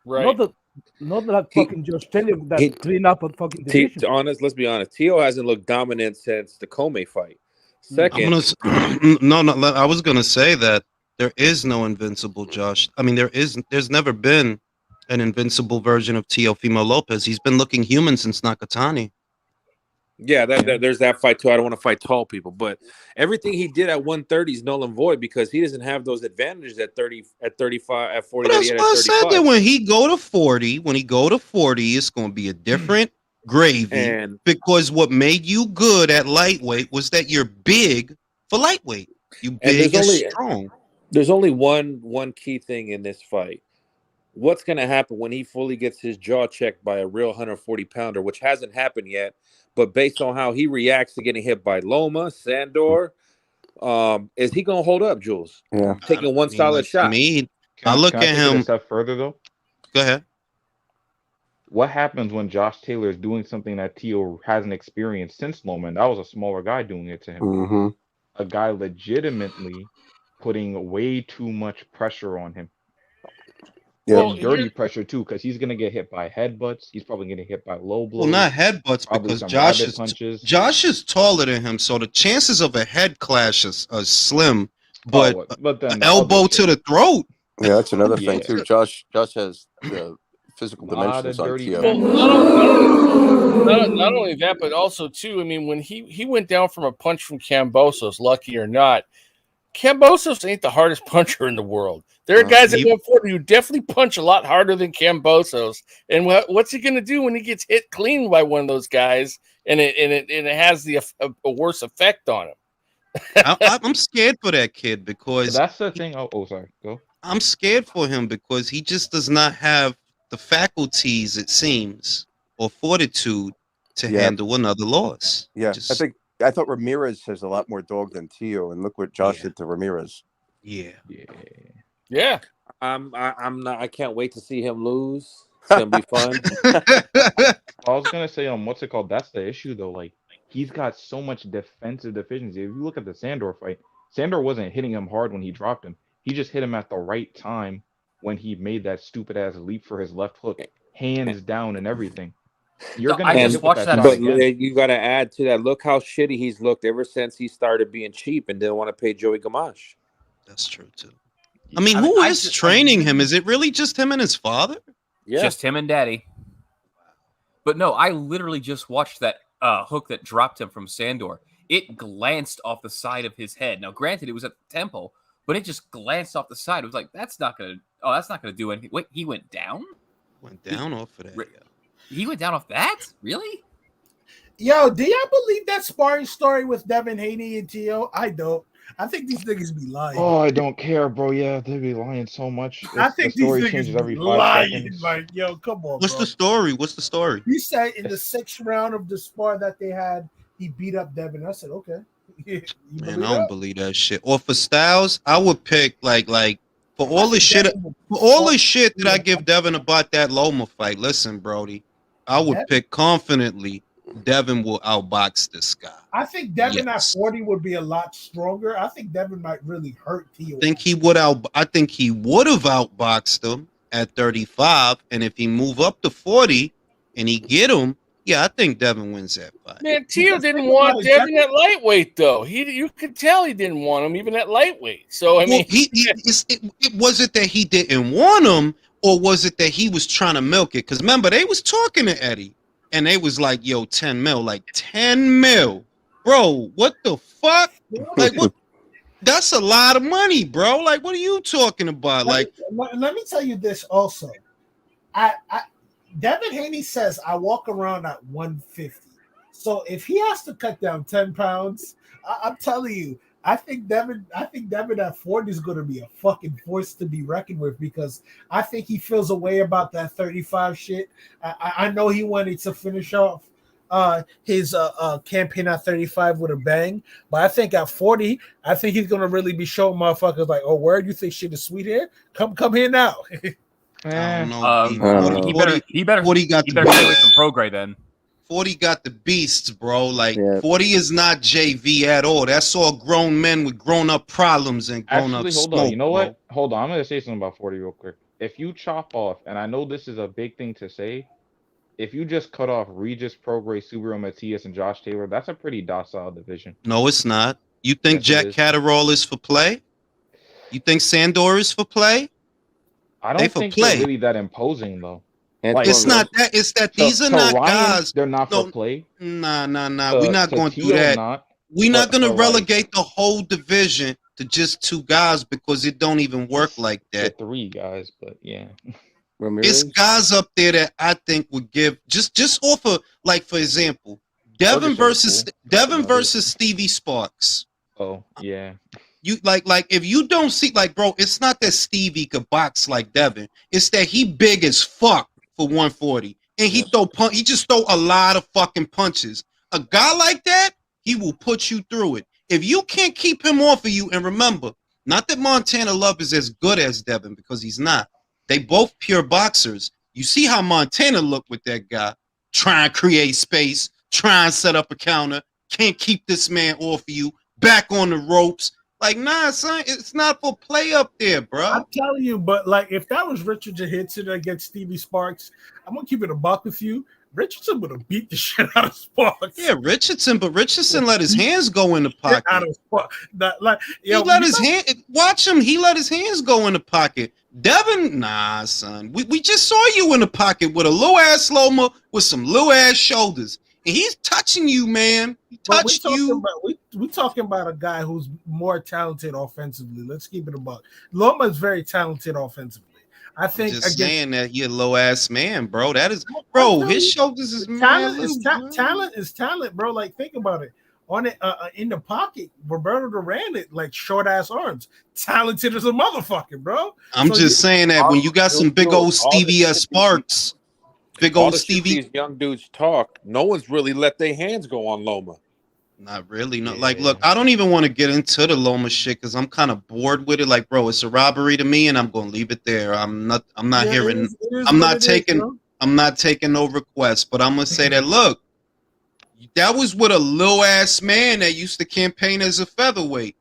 Right. Not that fucking Josh Taylor that clean up a fucking division. Let's be honest. Teo hasn't looked dominant since the Comey fight. Second, I was gonna say that there is no invincible Josh. I mean, there's never been an invincible version of Teofimo Lopez. He's been looking human since Nakatani. Yeah, there's that fight too. I don't want to fight tall people, but everything he did at 130 is null and void because he doesn't have those advantages at 30, at 35, at 40. But that's why I said that when he go to 40, it's going to be a different gravy. Because what made you good at lightweight was that you're big for lightweight. You big and strong. There's only one key thing in this fight. What's going to happen when he fully gets his jaw checked by a real 140-pounder, which hasn't happened yet? But based on how he reacts to getting hit by Loma, Sandor, is he going to hold up, Jules? Yeah. Taking one solid shot. I look at him. A step further, though? Go ahead. What happens when Josh Taylor is doing something that Teo hasn't experienced since Loma? And that was a smaller guy doing it to him. Mm-hmm. A guy legitimately putting way too much pressure on him. Yeah, well, dirty pressure too, because he's gonna get hit by headbutts. He's probably gonna get hit by low blows. Well, not headbutts because Josh is taller than him, so the chances of a head clash are slim. But an elbow to the throat. Yeah, that's another thing too. Josh has the physical dimensions on Teo. Well, not only that, but also too. I mean, when he went down from a punch from Kambosos, lucky or not, Kambosos ain't the hardest puncher in the world. There are guys that go forward who definitely punch a lot harder than Kambosos. And what's he going to do when he gets hit clean by one of those guys and it has a worse effect on him? I'm scared for that kid because that's the thing. Oh, sorry. Go. I'm scared for him because he just does not have the faculties, it seems, or fortitude to handle another loss. Yeah, I thought Ramirez has a lot more dog than Teo, and look what Josh did to Ramirez. Yeah. I'm not. I can't wait to see him lose. It's gonna be fun. I was gonna say, what's it called? That's the issue, though. Like, he's got so much defensive deficiency. If you look at the Sandor fight, Sandor wasn't hitting him hard when he dropped him. He just hit him at the right time when he made that stupid ass leap for his left hook, hands down and everything. You're gonna just watch that. But you got to add to that. Look how shitty he's looked ever since he started being cheap and didn't want to pay Joey Gamache. That's true too. I mean, who is training him? Is it really just him and his father? Yeah, just him and Daddy. But no, I literally just watched that hook that dropped him from Sandor. It glanced off the side of his head. Now, granted, it was at the temple, but it just glanced off the side. It was like, that's not gonna do anything. Wait, he went down? Went down off of that. He went down off that? Really? Yo, do y'all believe that sparring story with Devin Haney and Teo? I don't. I think these niggas be lying. Oh, I don't care, bro. Yeah, they be lying so much. I think the story these niggas changes every 5 lying. seconds. Like, yo, come on. What's the story? What's the story? He said in the 6th round of the spar that they had, he beat up Devin. I said, okay. Man, I don't believe that shit. Or for Styles, I would pick like for all the shit that I give Devin about that Loma fight. Listen, Brody, I would pick confidently Devin will outbox this guy. I think Devin at 40 would be a lot stronger. I think Devin might really hurt Tio. I think he would have outboxed him at 35, and if he move up to 40 and he get him, yeah, I think Devin wins that fight. Man, Tio didn't want Devin at lightweight though. You could tell he didn't want him even at lightweight. So I mean, it was it that he didn't want him, or was it that he was trying to milk it? Because remember, they was talking to Eddie, and they was like, "Yo, 10 mil, like 10 mil, bro. What the fuck? Like what?" That's a lot of money, bro. Like, what are you talking about? Let me tell you this also. Devin Haney says I walk around at 150. So if he has to cut down 10 pounds, I'm telling you, I think Devin at 40 is going to be a fucking force to be reckoned with, because I think he feels a way about that 35 shit. I know he wanted to finish off his campaign at 35 with a bang, but I think at 40, I think he's gonna really be showing motherfuckers like, oh, where do you think shit is sweet here? Come here now. I don't know. He better stay away from Prograis then. 40 got the beasts, bro. Like 40 is not JV at all. That's all grown men with grown-up problems and grown-up hold on. You know what? Hold on. I'm gonna say something about 40 real quick. If you chop off, and I know this is a big thing to say, if you just cut off Regis, Prograis, Subaru Matias, and Josh Taylor, that's a pretty docile division. No, it's not. You think Jack Catterall is for play? You think Sandor is for play? I don't think they're really that imposing, though. Like, it's not that. It's that these are not Ryan, guys. They're not for play. Nah. We're not going to do that. We're not going to relegate the whole division to just 2 guys, because it don't even work like that. 3 guys, but yeah. It's guys up there that I think would give just off of, like, for example, Devin versus Stevie Sparks. Oh yeah. You like if you don't see, like, bro, it's not that Stevie could box like Devin. It's that he big as fuck for 140, and he just throw a lot of fucking punches. A guy like that, he will put you through it. If you can't keep him off of you, and remember, not that Montana Love is as good as Devin, because he's not. They both pure boxers. You see how Montana looked with that guy, trying to create space, trying to set up a counter, can't keep this man off of you, back on the ropes. Like, nah, son, it's not for play up there, bro. I'm telling you, but like, if that was Richard Richardson against Stevie Sparks, I'm gonna keep it a buck with you. Richardson would have beat the shit out of Sparks. Yeah, Richardson let his hands go in the pocket. Watch him. He let his hands go in the pocket. Devin, nah, son. We just saw you in the pocket with a little ass Loma with some little ass shoulders, and he's touching you, man. He touched you. We're talking about a guy who's more talented offensively. Let's keep it a buck. Loma is very talented offensively. I think just saying that you're a low ass man, bro. That is, bro. His shoulders is talent is talent, bro. Like, think about it. On it, in the pocket, Roberto Duran, it like short ass arms, talented as a motherfucker, bro. I'm just saying that when you got some big old Stevie Sparks, big old Stevie, these young dudes talk. No one's really let their hands go on Loma. Not really. No, like, look, I don't even want to get into the Loma shit because I'm kind of bored with it. Like, bro, it's a robbery to me, and I'm gonna leave it there. I'm not taking no requests, but I'm gonna say that, look, that was with a little ass man that used to campaign as a featherweight.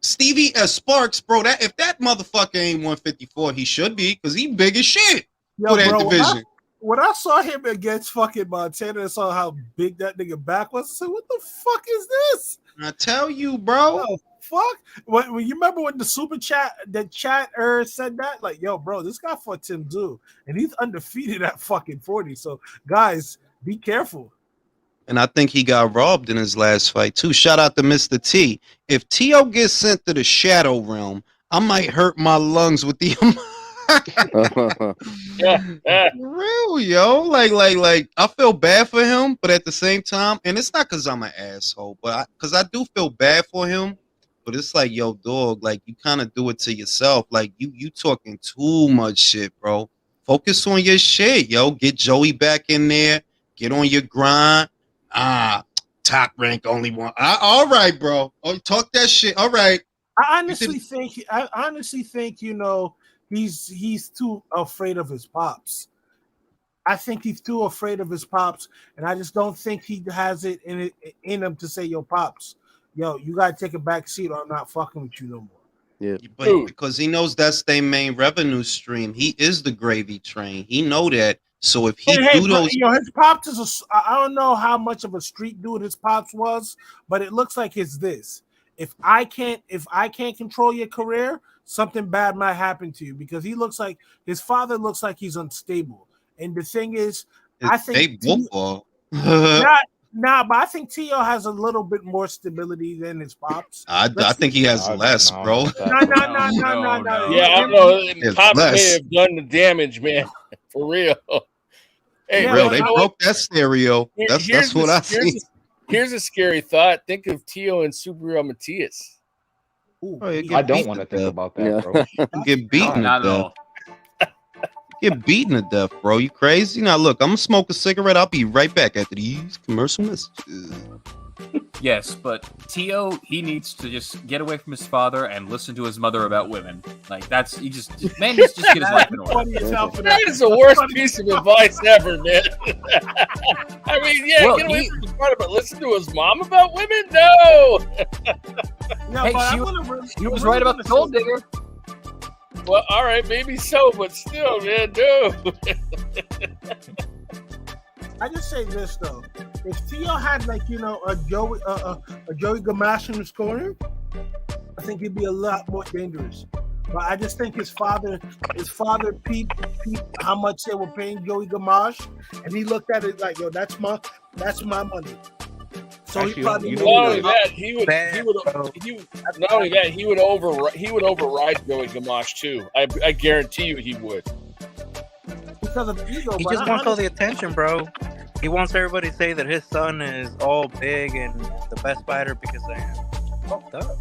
Stevie Sparks, bro, that if that motherfucker ain't 154, he should be, because he big as shit for that division. When I saw him against fucking Montana and saw how big that nigga back was, I said, what the fuck is this? I tell you, bro. What the fuck? When you remember when the super chat, said that? Like, yo, bro, this guy fought Tim Tszyu, and he's undefeated at fucking 40. So, guys, be careful. And I think he got robbed in his last fight, too. Shout out to Mr. T. If T.O. gets sent to the Shadow Realm, I might hurt my lungs with the... Real, yo. Like, I feel bad for him, but at the same time, and it's not because I'm an asshole, but because I do feel bad for him, but it's like, yo, dog, like, you kind of do it to yourself. Like, you talking too much shit, bro. Focus on your shit, yo. Get Joey back in there. Get on your grind. Top Rank only one. All right, bro. Oh, talk that shit. All right. I honestly think he's too afraid of his pops. I think he's too afraid of his pops, and I just don't think he has it in him to say, "Yo, pops, you gotta take a back seat, or I'm not fucking with you no more." Yeah, but because he knows that's their main revenue stream. He is the gravy train. He know that. So if he do those, his pops is I don't know how much of a street dude his pops was, but it looks like it's this. If I can't control your career, something bad might happen to you, because his father looks like he's unstable. And the thing is, I think but I think T.O. has a little bit more stability than his pops. I think he has less, bro. No. Yeah, I don't know. Pops may have done the damage, man. For real. Hey, real, they broke that stereo. That's what I see. Here's a scary thought. Think of T.O. and Superhero Matias. I don't want to think about that, bro. Get beaten not to at death. all. Get beaten to death, bro. You crazy? Now look, I'm gonna smoke a cigarette. I'll be right back after these commercial messages. Yes, but T.O., he needs to just get away from his father and listen to his mother about women. Like, that's, just get his life in order. That is the worst piece of advice ever, man. I mean, get away from his father, but listen to his mom about women? No! Hey, she was right about the gold digger. Well, all right, maybe so, but still, man, no. I just say this though: if T.O. had a Joey Gamache in his corner, I think he'd be a lot more dangerous. But I just think his father peeped how much they were paying Joey Gamache, and he looked at it like, "Yo, that's my money." So actually, he probably he would override Joey Gamache too. I guarantee you he would. Because of ego. He just wants all the attention, bro. He wants everybody to say that his son is all big and the best fighter because I am. Fucked up.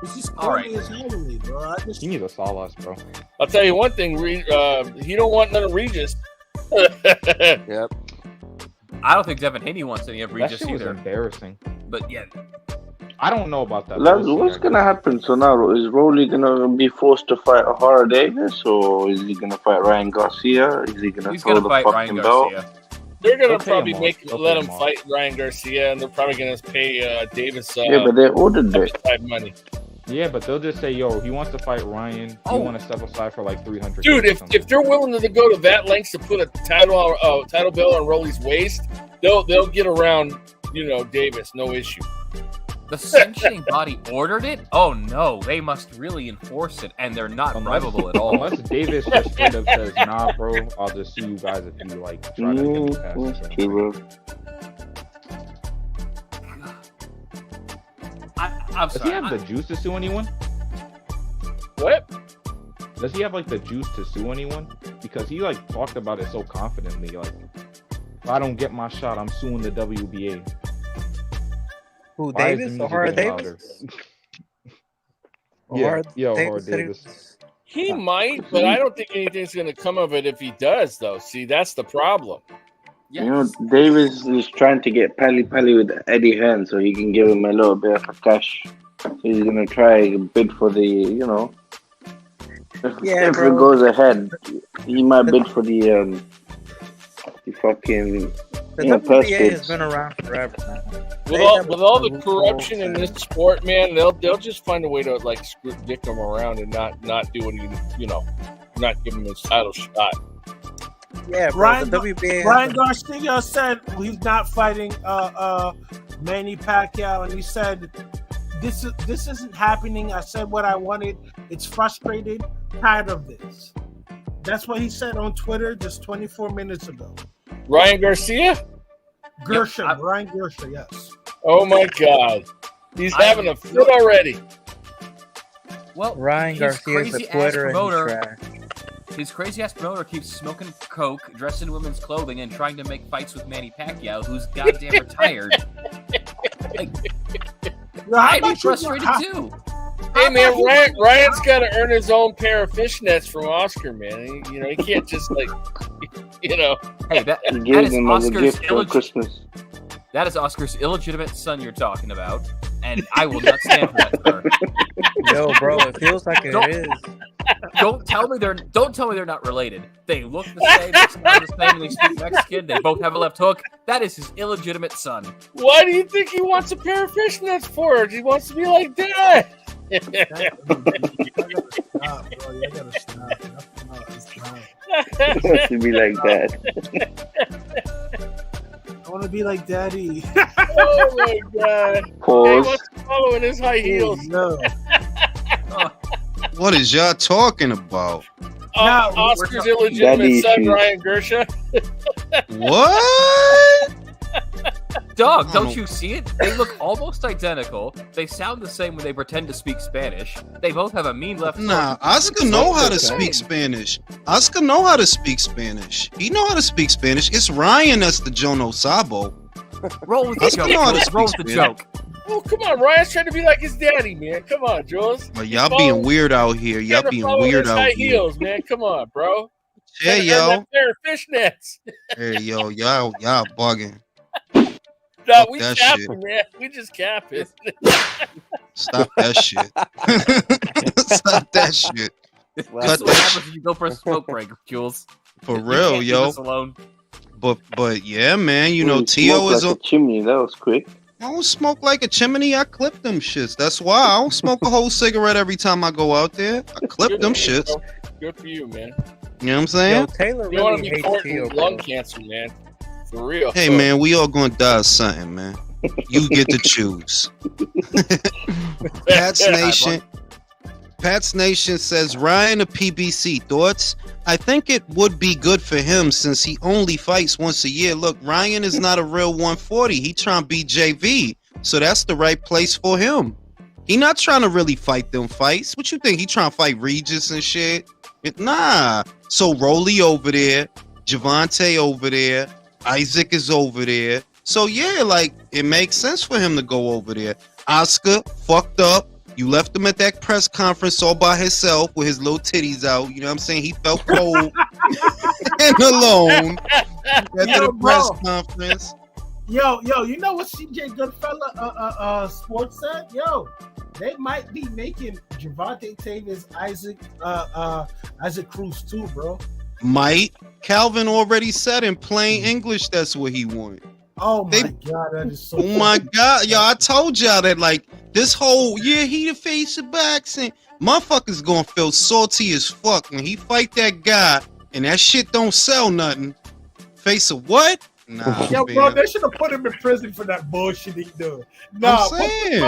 This is corny as hell to me, bro. He needs a solace, bro. I'll tell you one thing, he don't want none of Regis. Yep. I don't think Devin Haney wants any of Regis that shit was either. Embarrassing. But yeah. I don't know about that. What's gonna happen? So now is Rolly gonna be forced to fight Ohara Davis, or is he gonna fight Ryan Garcia? Is he gonna throw the fight fucking Ryan belt? Garcia. They're gonna probably let him fight Ryan Garcia, and they're probably gonna pay Davis. But they ordered it. Money. Yeah, but they'll just say, "Yo, he wants to fight Ryan. You want to step aside for like 300." Dude, if they're willing to go to that lengths to put a title belt on Rolly's waist, they'll get around, Davis, no issue. The sanctioning body ordered it? Oh no, they must really enforce it, and they're not bribable at all. Unless Davis just straight up says, "Nah, bro, I'll just sue you guys if you try to get me past." I'm sorry. Does he have the juice to sue anyone? What? Does he have the juice to sue anyone? Because he talked about it so confidently. If I don't get my shot, I'm suing the WBA. Who, Davis? Ohara Davis? Ohara Davis. He might, but I don't think anything's going to come of it if he does, though. See, that's the problem. Yes. Davis is trying to get pally with Eddie Hearn so he can give him a little bit of cash. So he's going to try bid for the, if it goes ahead, he might bid for the fucking the WBA has been around forever, man. With all the corruption in this sport, man, they'll just find a way to dick him around and not do what he, not give him his title shot. Yeah, bro, Ryan Garcia said he's not fighting Manny Pacquiao, and he said this isn't happening. I said what I wanted. It's frustrated, tired of this. That's what he said on Twitter just 24 minutes ago. Ryan Garcia? Ryan Garcia, yes. Oh my God, he's having a fit already. Well, Ryan Garcia's a Twitter and he's trash. His crazy-ass promoter keeps smoking coke, dressed in women's clothing, and trying to make fights with Manny Pacquiao, who's goddamn retired. I'd be frustrated too. Hey man, Ryan's got to earn his own pair of fishnets from Oscar, man. He can't just Hey, that gave is them as a Oscar's gift for Christmas. That is Oscar's illegitimate son you're talking about, and I will not stand for that, sir. Yo, bro, it feels like it is. Don't tell me they're not related. They look the same, they sound the same, they speak Mexican, they both have a left hook. That is his illegitimate son. Why do you think he wants a pair of fishnets for it? He wants to be like Dad. You gotta stop. To be like that. I want to be like Daddy. Oh my God! He Pause. wants to follow in his high heels. No. What is y'all talking about? Oscar's illegitimate Daddy son, issues. Ryan Garcia. What? Dog, don't you see it? They look almost identical. They sound the same when they pretend to speak Spanish. They both have a mean left Nah, hook. Oscar know how to speak Spanish. Oscar know how to speak Spanish. He know how to speak Spanish. It's Ryan that's the Jono Sabo. Roll with the Oscar know how to joke. Roll with speak the Spanish. joke. Oh, come on, Ryan's trying to be like his daddy, man. Come on, Jules. Well, y'all being weird out here. Y'all being weird out high here. heels, man. Come on, bro. Hey, Gotta earn yo. that pair of fishnets. Hey, yo, y'all bugging. No, Fuck we that capping, shit. man. We just capping. Stop that shit. Stop that shit. This Cut is what that happens when you go for a smoke break, Jules. For You real, can't leave yo. us alone. But yeah, man. You know, Ooh, Tio smoke is like on. a chimney. That was quick. I don't smoke like a chimney. I clip them shits. That's why I don't smoke a whole cigarette every time I go out there. I clip Good them for you, shits. bro. Good for you, man. You know what I'm saying? Yo, Taylor You want to really be hates courting Tio, bro. lung cancer, man. For real. Hey, man, we all gonna die of something, man. You get to choose. Pat's Nation. Pat's Nation says Ryan a PBC. Thoughts? I think it would be good for him since he only fights once a year. Look, Ryan is not a real 140. He trying to beat JV, so that's the right place for him. He not trying to really fight them fights. What you think? He trying to fight Regis and shit? Nah. So Rolly over there, Javante over there, Isaac is over there. So yeah, like it makes sense for him to go over there. Oscar fucked up. You left him at that press conference all by himself with his little titties out. You know what I'm saying? He felt cold and alone at the press conference. Yo, you know what CJ Goodfella Sports said? Yo, they might be making Javante Davis, Isaac Cruz too, bro. Might. Calvin already said in plain English that's what he wanted. Oh my God, that is so Oh my God, yo, I told y'all that like this whole year he the face of boxing. Motherfuckers gonna feel salty as fuck when he fight that guy and that shit don't sell nothing. Face of what? Nah, yo, man. bro, they should have put him in prison for that bullshit he doing. Nah, I'm saying.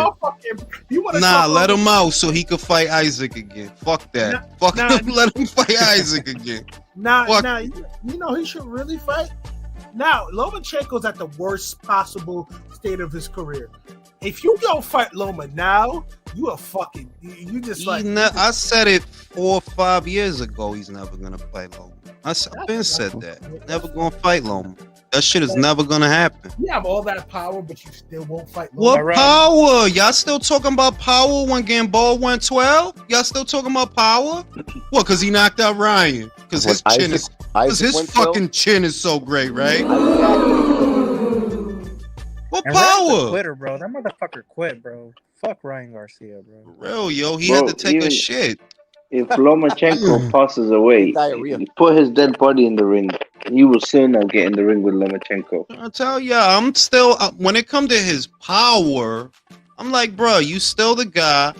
Let him out so he could fight Isaac again. Fuck that. Fuck him. Let him fight Isaac again. Nah, you know he should really fight. Now, Lomachenko's at the worst possible state of his career. If you don't fight Loma now, you are fucking. You just like. I said it 4 or 5 years ago. He's never gonna fight Loma. I've been said that. Never gonna fight Loma. That shit is never gonna happen. You have all that power, but you still won't fight Loma. What power? Y'all still talking about power when Gamboa went 12? Y'all still talking about power? What? Because he knocked out Ryan? Because his chin is. Because his fucking chin is so great, right? What And Ryan's a power? quitter, bro. That motherfucker quit, bro. Fuck Ryan Garcia, bro. Real, yo, he had to take a shit. If Lomachenko passes away, he put his dead body in the ring. He will sooner get in the ring with Lomachenko. I tell ya, I'm still when it come to his power, I'm like, bro, you still the guy.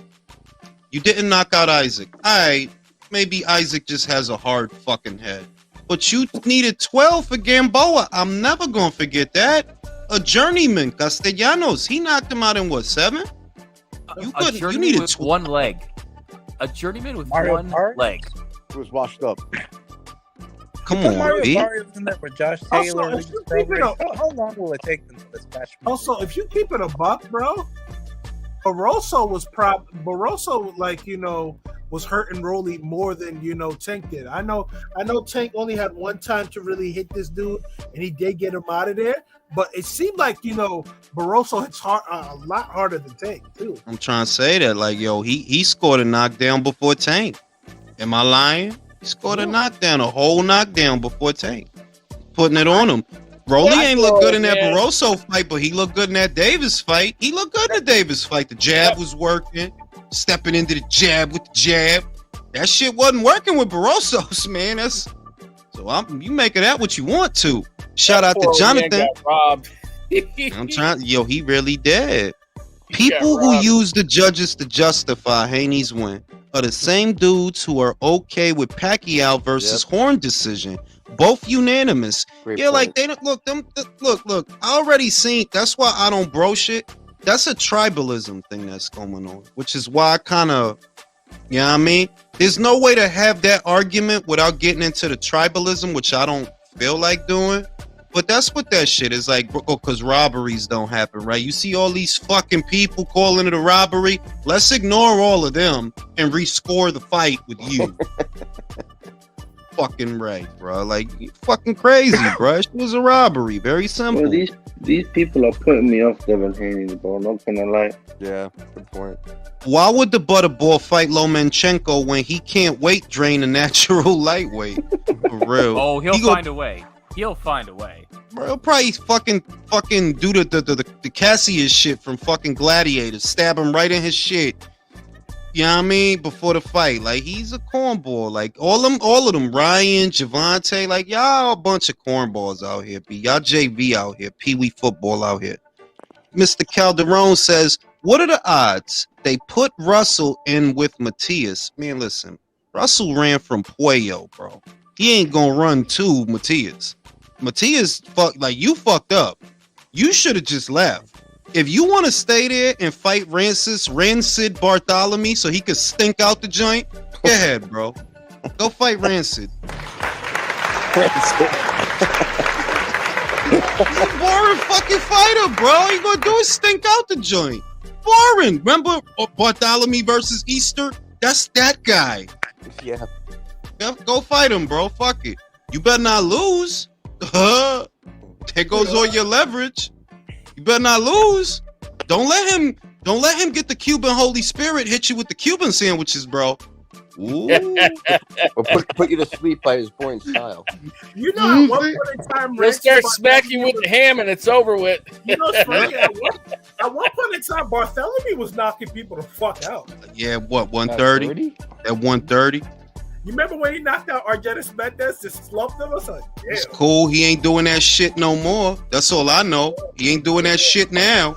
You didn't knock out Isaac. Alright, maybe Isaac just has a hard fucking head. But you needed 12 for Gamboa. I'm never gonna forget that. A journeyman, Castellanos, he knocked him out in what, 7? You needed with one leg. A journeyman with Mario one Kart? leg. It was washed up. Come Put on, Mario B. Kart in there with Josh Taylor. Also, if you keep it up- How long will it take them to dispatch me? Also, if you keep it a buck, bro, Barroso was hurting Rolly more than Tank did. I know Tank only had one time to really hit this dude, and he did get him out of there. But it seemed like Barroso hits hard, a lot harder than Tank too. I'm trying to say that, like, yo, he scored a knockdown before Tank. Am I lying? He scored a knockdown, a whole knockdown before Tank. putting it on him. Broly ain't look good in that Barroso fight, but he looked good in that Davis fight. He looked good in the Davis fight. The jab was working, stepping into the jab with the jab. That shit wasn't working with Barroso's, man. That's so you make of that what you want to. Shout out to Jonathan. I'm trying. Yo, he really did. People who use the judges to justify Haney's win are the same dudes who are okay with Pacquiao versus Horn decision. Both unanimous. Great point. Like they don't look. Look. I already seen. That's why I don't bro shit. That's a tribalism thing that's going on, which is why I kind of, you know what I mean? There's no way to have that argument without getting into the tribalism, which I don't feel like doing. But that's what that shit is like, because robberies don't happen, right? You see all these fucking people calling it a robbery. Let's ignore all of them and rescore the fight with you. Fucking right, bro. Like, you fucking crazy, bro. It was a robbery. Very simple. Well, these people are putting me off Devin Haney, bro. Not gonna lie. Yeah, good point. Why would the Butterball fight Lomachenko when he can't weight drain a natural lightweight? For real. Oh, he'll find a way. He'll find a way. Bro, he'll probably fucking do the Cassius shit from fucking Gladiators. Stab him right in his shit. You know what I mean? Before the fight. Like, he's a cornball. Like, all of them. Ryan, Javante, like, y'all a bunch of cornballs out here, B. Y'all JV out here. Pee-wee football out here. Mr. Calderon says, what are the odds they put Russell in with Matias? Man, listen. Russell ran from Puello, bro. He ain't gonna run to Matias. Matias, you fucked up. You should have just left. If you want to stay there and fight Rancid Bartholomew so he could stink out the joint, go ahead, bro. Go fight Rancid. Boring fucking fighter, bro. All you gonna do is stink out the joint. Boring. Remember Bartholomew versus Easter? That's that guy. Yeah. Go fight him, bro. Fuck it. You better not lose. There goes all your leverage. You better not lose. Don't let him get the Cuban Holy Spirit hit you with the Cuban sandwiches, bro. Ooh. Or put you to sleep by his boring style. You know, at one point in time, He'll start smacking with the ham and it's over with. You know, it's funny. At one point in time, Bartholomew was knocking people the fuck out. Yeah, what, 130? At 130? You remember when he knocked out Argenis Mendez, just slumped him? I was like, damn. It's cool. He ain't doing that shit no more. That's all I know. He ain't doing that shit now.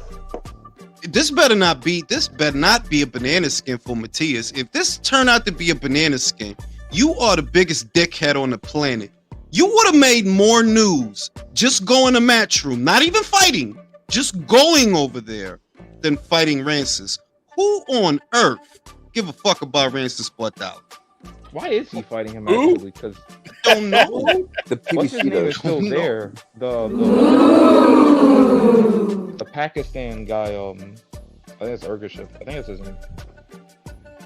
This better not be a banana skin for Matias. If this turned out to be a banana skin, you are the biggest dickhead on the planet. You would have made more news just going to Matchroom, not even fighting, just going over there than fighting Rancis. Who on earth give a fuck about Rancis Bartholomew? Why is he fighting him actually? Because don't know. The PBC is still there. The Pakistan guy. I think it's Ergaship. I think that's his name.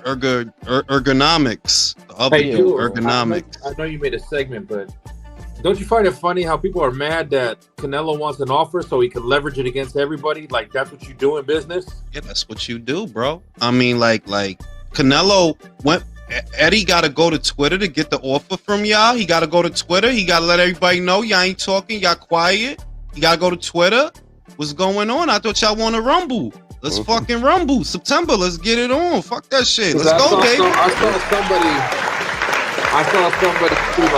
Ergonomics. Ergonomics. I know you made a segment, but don't you find it funny how people are mad that Canelo wants an offer so he can leverage it against everybody? Like, that's what you do in business? Yeah, that's what you do, bro. I mean, like Canelo went. Eddie got to go to Twitter to get the offer from y'all. He got to go to Twitter. He got to let everybody know y'all ain't talking. Y'all quiet. You got to go to Twitter. What's going on? I thought y'all want to rumble. Let's fucking rumble. September. Let's get it on. Fuck that shit. Let's go, David. I saw somebody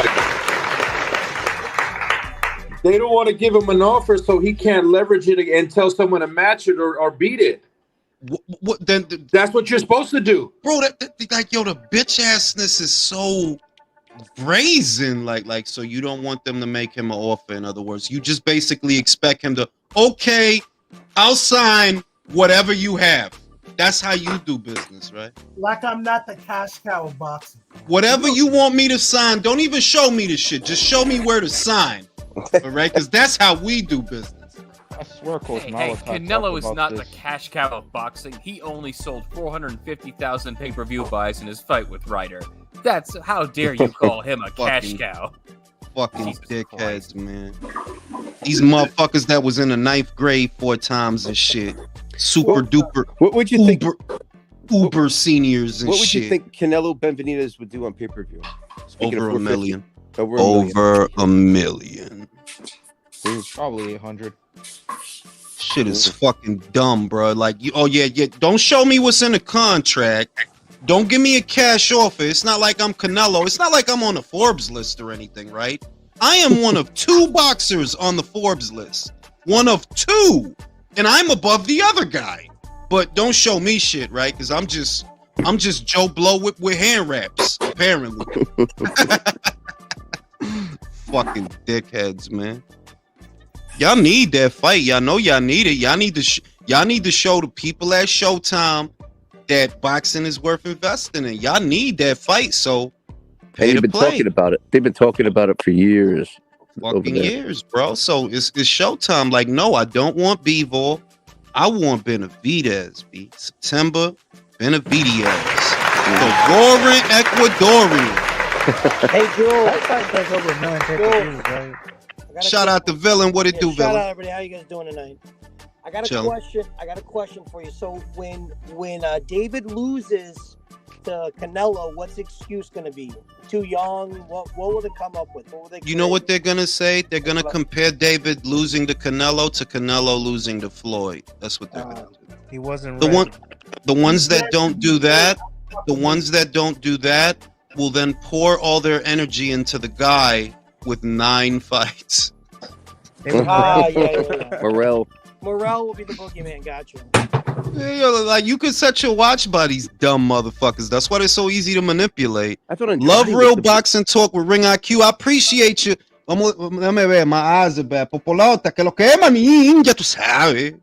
like, they don't want to give him an offer so he can't leverage it and tell someone to match it or beat it. What then? That's what you're supposed to do, bro. The bitch assness is so brazen. Like, so you don't want them to make him an offer. In other words, you just basically expect him to, okay, I'll sign whatever you have. That's how you do business, right? Like I'm not the cash cow of boxing. Whatever you want me to sign, don't even show me the shit. Just show me where to sign, all right? Because that's how we do business. I swear, Coach Canelo is not the cash cow of boxing. He only sold 450,000 pay-per-view buys in his fight with Ryder. That's how dare you call him a cash cow? Fucking dickheads, man. These motherfuckers that was in the 9th grade 4 times and shit. Super duper. What would you think? Uber seniors and shit. What would you think Canelo Benvenides would do on pay-per-view? Over $1 million. Over a million. Probably 800. Shit is fucking dumb, bro. Like, yeah. Don't show me what's in the contract. Don't give me a cash offer. It's not like I'm Canelo. It's not like I'm on the Forbes list or anything, right? I am one of 2 boxers on the Forbes list. One of 2. And I'm above the other guy. But don't show me shit, right? Because I'm just Joe Blow with hand wraps, apparently. Fucking dickheads, man. Y'all need that fight. Y'all know y'all need it. Y'all need to show the people at Showtime that boxing is worth investing in. Y'all need that fight, so they've been talking about it. They've been talking about it for years. Fucking years, bro. So it's Showtime. Like, no, I don't want Bivol. I want Benavidez, B. September, Benavidez. The roaring Ecuadorian. Hey, Joe. Shout out to Villain. What it do, Villain? Shout out, everybody. How you guys doing tonight? I got a question for you. So when David loses to Canelo, what's the excuse going to be? Too young? What will they come up with? You know what they're going to say? They're going to compare David losing to Canelo losing to Floyd. That's what they're going to do. He wasn't ready. The ones that don't do that, will then pour all their energy into the guy with 9 fights. Yeah. Morrell will be the boogeyman. Gotcha. Yeah, like you could set your watch by these dumb motherfuckers. That's why they're so easy to manipulate. Love real boxing talk with Ring IQ. I appreciate you. Déjame ver, my eyes are bad. Popolota, que lo que es, manín, ya tú sabes.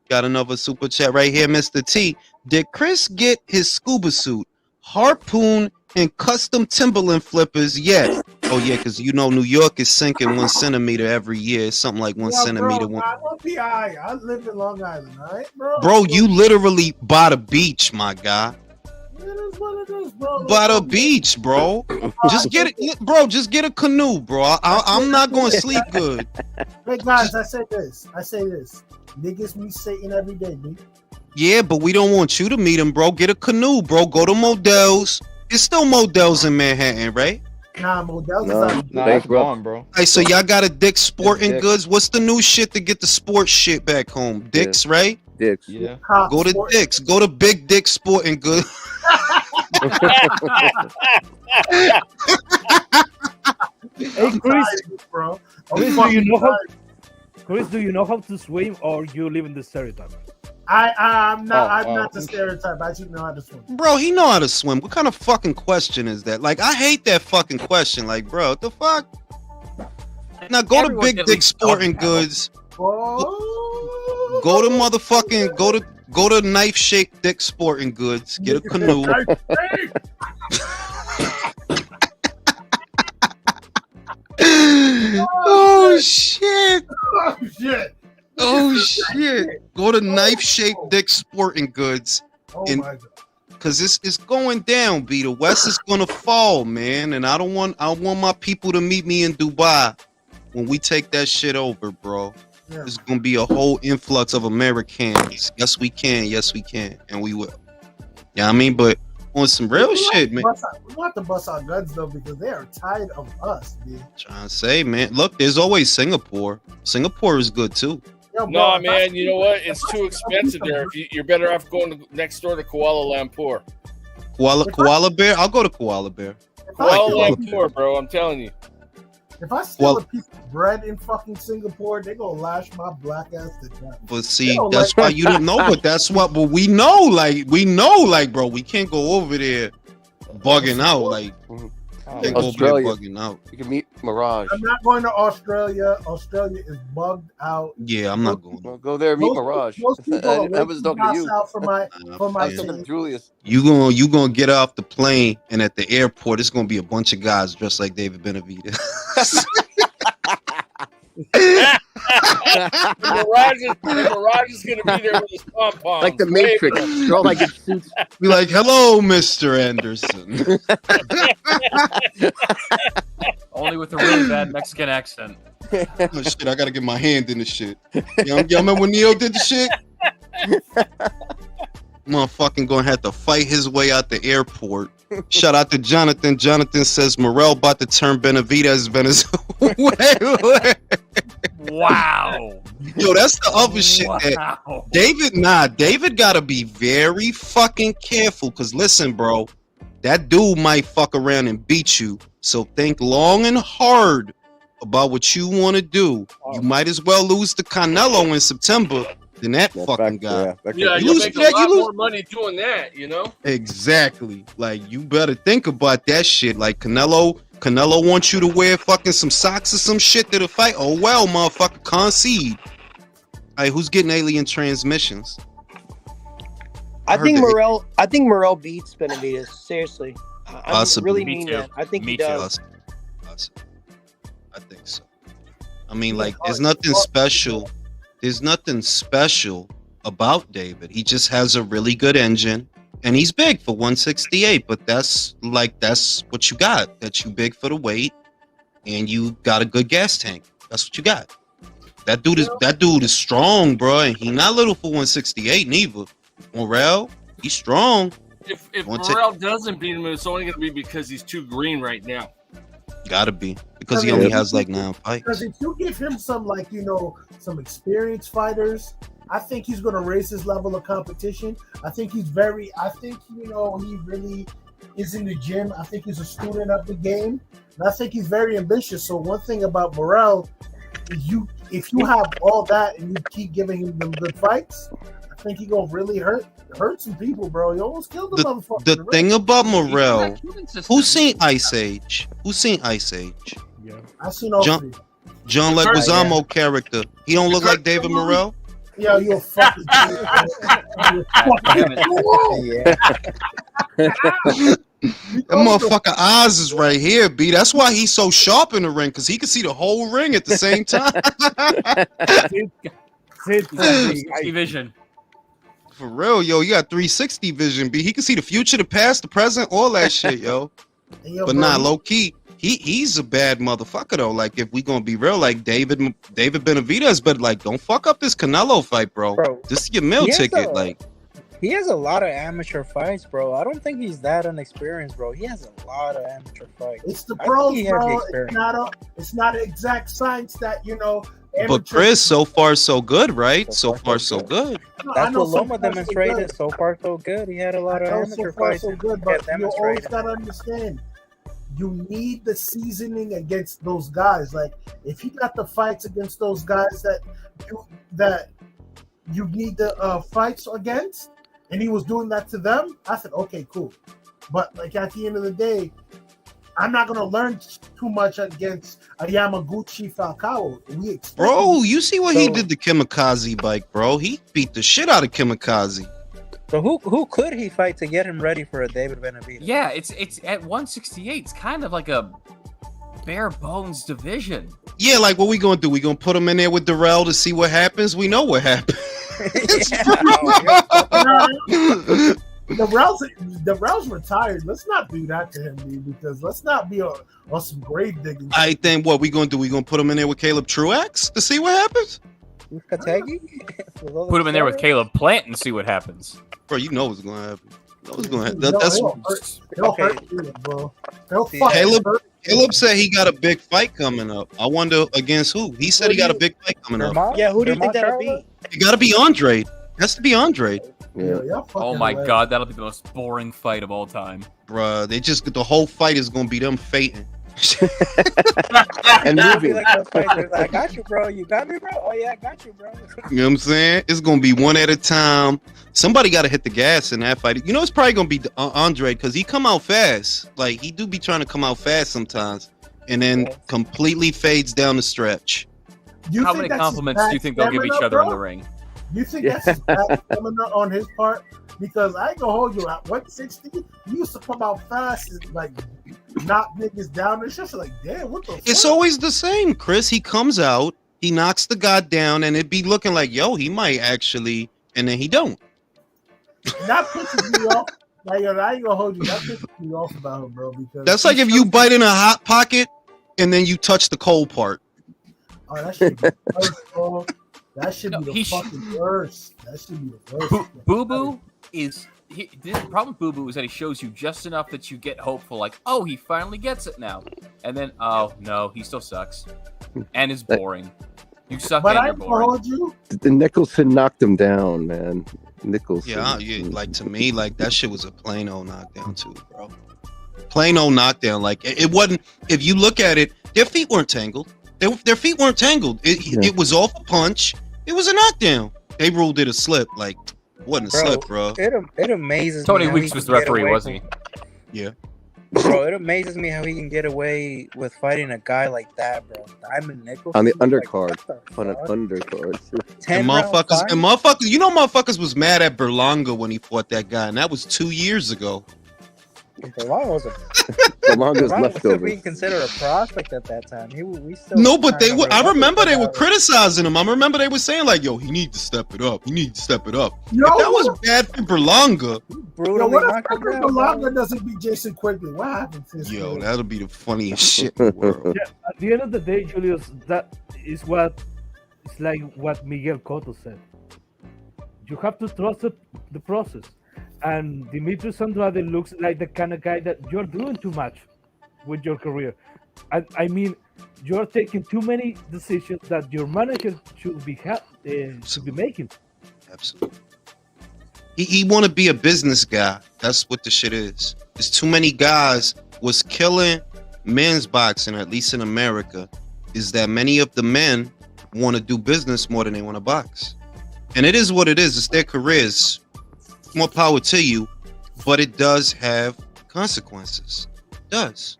Got another super chat right here, Mr. T. Did Chris get his scuba suit, harpoon, and custom Timberland flippers yet? Oh yeah, because you know New York is sinking 1 centimeter every year. It's something like 1 centimeter. Bro, I'm on PI. I live in Long Island, all right, bro? Bro, you literally by the beach, my guy. It is what it is, bro. By the beach, bro. Just get it, bro. Just get a canoe, bro. I'm not going to sleep good. Hey guys, I say this. Niggas meet Satan every day, dude. Yeah, but we don't want you to meet him, bro. Get a canoe, bro. Go to Modell's. There's still Modell's in Manhattan, right? Nah, Modell's that's gone, bro. Hey, so y'all got a Dick's Sporting Goods. What's the new shit to get the sports shit back home? Dick's, right? Dick's. Yeah. Go to Dick's. Go to Big Dick Sporting Goods. Hey, Chris, bro. Chris, do you know how to swim, or you live in the stereotype? I'm not the stereotype. I just know how to swim. Bro, he know how to swim. What kind of fucking question is that? Like, I hate that fucking question. Like, bro, what the fuck? Now go to Big Dick Sporting Goods. Oh. Go to motherfucking go to Knife Shaped Dick Sporting Goods. Get a canoe. Oh shit! Oh shit! Go to Knife Shaped Dick Sporting Goods. Oh my God. Cause it's going down, B. The West is gonna fall, man. And I want my people to meet me in Dubai when we take that shit over, bro. Yeah. There's gonna be a whole influx of Americans. Yes, we can, and we will. Yeah, I mean, but on some real shit, man. We want to bust our guns though, because they are tired of us, dude. Trying to say, man. Look, there's always Singapore. Singapore is good too. Yo, bro, no, man, you know what? It's too expensive there. You're better off going next door to Kuala Lumpur. Koala Bear? I'll go to Koala Bear. Kuala Lumpur, bro. I'm telling you. If I steal a piece of bread in fucking Singapore, they're gonna lash my black ass to death. But see, that's why you don't know. But that's what. But we know, like, bro, we can't go over there bugging out, like. Can't Australia. Go bugging out. You can meet Mirage. I'm not going to Australia. Australia is bugged out. Yeah, I'm not going. Go there and meet Mirage. Most people I was talking to you. For my Julius. You gonna get off the plane, and at the airport, it's gonna be a bunch of guys dressed like David Benavidez. Mirage is gonna be there with his pom-pom. Like the Matrix. They're all like in suits. Be like, hello, Mr. Anderson. Only with a really bad Mexican accent. Oh, shit, I gotta get my hand in the shit. Y'all remember when Neo did the shit? Motherfucking gonna have to fight his way out the airport. Shout out to Jonathan. Jonathan says Morrell about to turn Benavidez Venezuela. Wow. Yo, that's the other shit. Wow. David gotta be very fucking careful. Cause listen, bro, that dude might fuck around and beat you. So think long and hard about what you want to do. You might as well lose to Canelo in September than that fucking guy. You'll make a lot more money doing that, you know? Exactly. Like, you better think about that shit. Like, Canelo wants you to wear fucking some socks or some shit to the fight. Oh, well, motherfucker, concede. Hey, who's getting alien transmissions? I think Morrell beats Benavidez. Seriously. I really mean that. I think he does. I think so. I mean, like, there's nothing special. There's nothing special about David. He just has a really good engine, and he's big for 168. But that's what you got. That you big for the weight, and you got a good gas tank. That's what you got. That dude is strong, bro, and he not little for 168 neither. Morrell, he's strong. If Morrell doesn't beat him, it's only going to be because he's too green right now. Gotta be because he only has like 9 fights. Because if you give him some some experienced fighters, I think he's going to raise his level of competition. I think he really is in the gym. I think he's a student of the game, and I think he's very ambitious. So one thing about Morrell, if you have all that and you keep giving him them good fights, I think he's gonna really hurt some people, bro. He almost killed the motherfucker. The thing about Morrell, who's seen Ice Age? Yeah, I seen all three. John Leguizamo character. He don't look like David Morrell. Yeah, you a fucking That motherfucker eyes is right here, B. That's why he's so sharp in the ring, because he can see the whole ring at the same time. Vision. For real, yo, you got 360 vision, B. He can see the future, the past, the present, all that shit, yo. But nah, low key, he's a bad motherfucker though. Like, if we gonna be real, like David Benavidez, but like, don't fuck up this Canelo fight, bro. This is your meal ticket, like. He has a lot of amateur fights, bro. I don't think he's that inexperienced, bro. He has a lot of amateur fights. It's the pros, bro. It's not an exact science that, But Chris, so far so good, right? So far so good. That's what Loma demonstrated. So far so good. He had a lot of amateur fights. So good, but you always gotta understand, you need the seasoning against those guys. Like, if he got the fights against those guys that you need the fights against, and he was doing that to them, I said, okay, cool. But like, at the end of the day, I'm not gonna learn too much against a Yamaguchi Falcao. Bro, you see what he did to Kamikaze bike, bro? He beat the shit out of Kamikaze. So who could he fight to get him ready for a David Benavidez? Yeah, it's at 168. It's kind of like a bare bones division. Yeah, like, what we gonna do? We gonna put him in there with Darrell to see what happens? We know what happens. Darrell's retired. Let's not do that to him, dude, because let's not be on some grave digging. I think what we gonna do? We gonna put him in there with Caleb Truax to see what happens? Put him in there with Caleb Plant and see what happens. Bro, you know what's gonna happen. Caleb said he got a big fight coming up. I wonder against who. He said he got a big fight coming up. Yeah, who do you think that'll be? It gotta be Andre. Has to be Andre. Yeah. Oh my god, that'll be the most boring fight of all time. Bruh, the whole fight is gonna be them fighting. And moving. I got you, bro. You got me, bro. Oh yeah, I got you, bro. You know what I'm saying? It's gonna be one at a time. Somebody got to hit the gas in that fight. You know, it's probably gonna be Andre, because he come out fast. Like, he do be trying to come out fast sometimes, and then completely fades down the stretch. How many compliments do you think they'll give each other in the ring? You think that's his bad stamina on his part? Because I ain't gonna hold you at 160. He used to come out fast and like knock niggas down. It's just like, damn, what the fuck? It's always the same, Chris. He comes out, he knocks the guy down, and it be looking like, yo, he might actually, and then he don't. That pisses me off. Like, I ain't gonna hold you. That pisses me off about him, bro. Because that's like if you bite in a hot pocket and then you touch the cold part. Oh, that shit. That should be the fucking worst. That should be the worst. Boo Boo is. The problem with Boo Boo is that he shows you just enough that you get hopeful, like, oh, he finally gets it now, and then, oh no, he still sucks, and is boring. You suck, but and you're boring. The Nicholson knocked him down, man. Nicholson. Yeah, like to me, like that shit was a plain old knockdown too, bro. Plain old knockdown. Like it wasn't. If you look at it, their feet weren't tangled. Their feet weren't tangled. It was off a punch. It was a knockdown. They ruled it a slip. Like. Wasn't a slip, bro. It amazes Tony me. Weeks was the referee, wasn't he? Yeah. Bro, it amazes me how he can get away with fighting a guy like that, bro. Diamond Nicholson. On the undercard. On an undercard. And motherfuckers, you know motherfuckers was mad at Berlanga when he fought that guy, and that was 2 years ago. Berlanga's leftover. being considered a prospect at that time. But they were. I remember they were criticizing him. I remember they were saying like, "Yo, he needs to step it up. He needs to step it up." Yo, if that was bad for Berlanga. What if Berlanga doesn't beat Jason Quigley? What happens? Yo, that'll be the funniest shit in the world. Yeah, at the end of the day, Julius, that is it's like what Miguel Cotto said. You have to trust the process. And Demetrius Andrade looks like the kind of guy that you're doing too much with your career. I mean, you're taking too many decisions that your manager should be making. Absolutely. He want to be a business guy. That's what the shit is. There's too many guys. What's killing men's boxing, at least in America, is that many of the men want to do business more than they want to box. And it is what it is. It's their careers. More power to you, but it does have consequences. It does.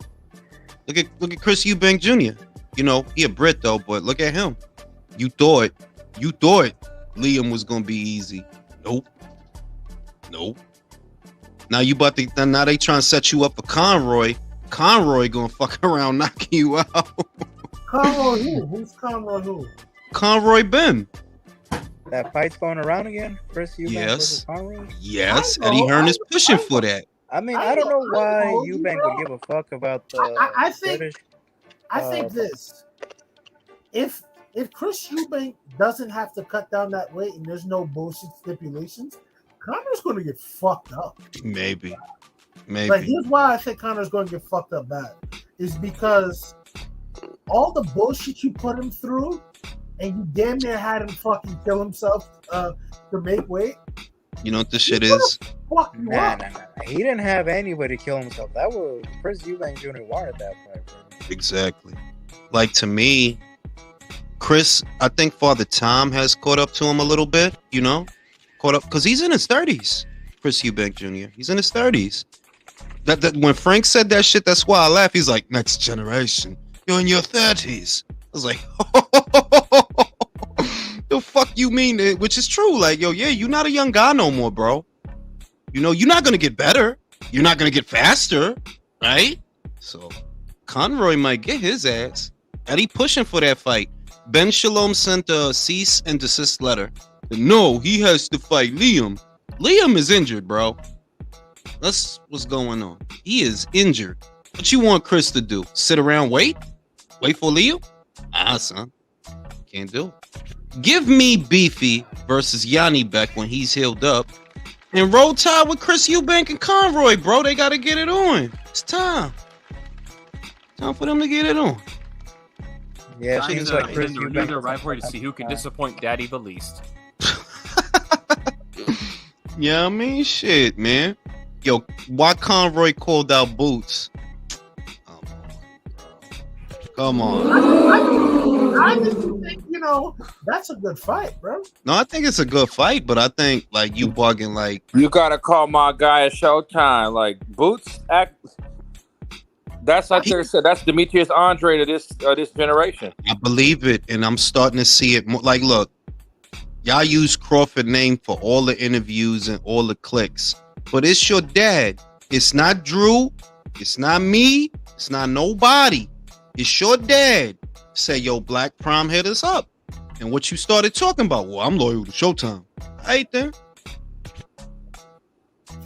Look at Chris Eubank Jr. You know, he a Brit though, but look at him. You thought Liam was gonna be easy. Nope. Now now they trying to set you up for Conroy. Conroy gonna fuck around knocking you out. Conroy who? Who's Conroy who? Conroy Ben. That fight's going around again? Chris Eubank versus Conroy? Yes, Eddie Hearn is pushing for that. I mean, I don't know why Eubank would give a fuck about the I think British. I think this. If Chris Eubank doesn't have to cut down that weight and there's no bullshit stipulations, Connor's going to get fucked up. Maybe. But here's why I think Connor's going to get fucked up bad. Is because all the bullshit you put him through, and you damn near had him fucking kill himself to make weight. You know what this shit is? Nah. He didn't have anybody kill himself. That was Chris Eubank Jr. wanted that fight. Bro. Exactly. Like to me, Chris, I think Father Tom has caught up to him a little bit, you know? Caught up because he's in his 30s. Chris Eubank Jr. He's in his 30s. That when Frank said that shit, that's why I laugh. He's like, next generation. You're in your 30s. I was like, the fuck you mean? Which is true. Like, yo, yeah, you're not a young guy no more, bro. You know, you're not going to get better. You're not going to get faster, right? So, Conroy might get his ass. Eddie pushing for that fight. Ben Shalom sent a cease and desist letter. No, he has to fight Liam. Liam is injured, bro. That's what's going on. He is injured. What you want Chris to do? Sit around, wait for Liam? Son. Can't do it. Give me Beefy versus Yanni Beck when he's healed up. And roll tide with Chris Eubank and Conroy, bro. They got to get it on. It's time. Time for them to get it on. Yeah, seems like Chris Eubank their rivalry to see who can disappoint Daddy the least. Yeah, I mean, shit, man. Yo, why Conroy called out Boots? Come on. I just think, that's a good fight, bro. No, I think it's a good fight, but I think, like, you bugging, like... You gotta call my guy at Showtime. Like, Boots act... That's like they said. That's Demetrius Andre to this generation. I believe it, and I'm starting to see it more. Like, look, y'all use Crawford name for all the interviews and all the clicks, but it's your dad. It's not Drew. It's not me. It's not nobody. It's your dad. Say, yo, Black Prom hit us up, and what you started talking about? Well, I'm loyal to Showtime. All right then.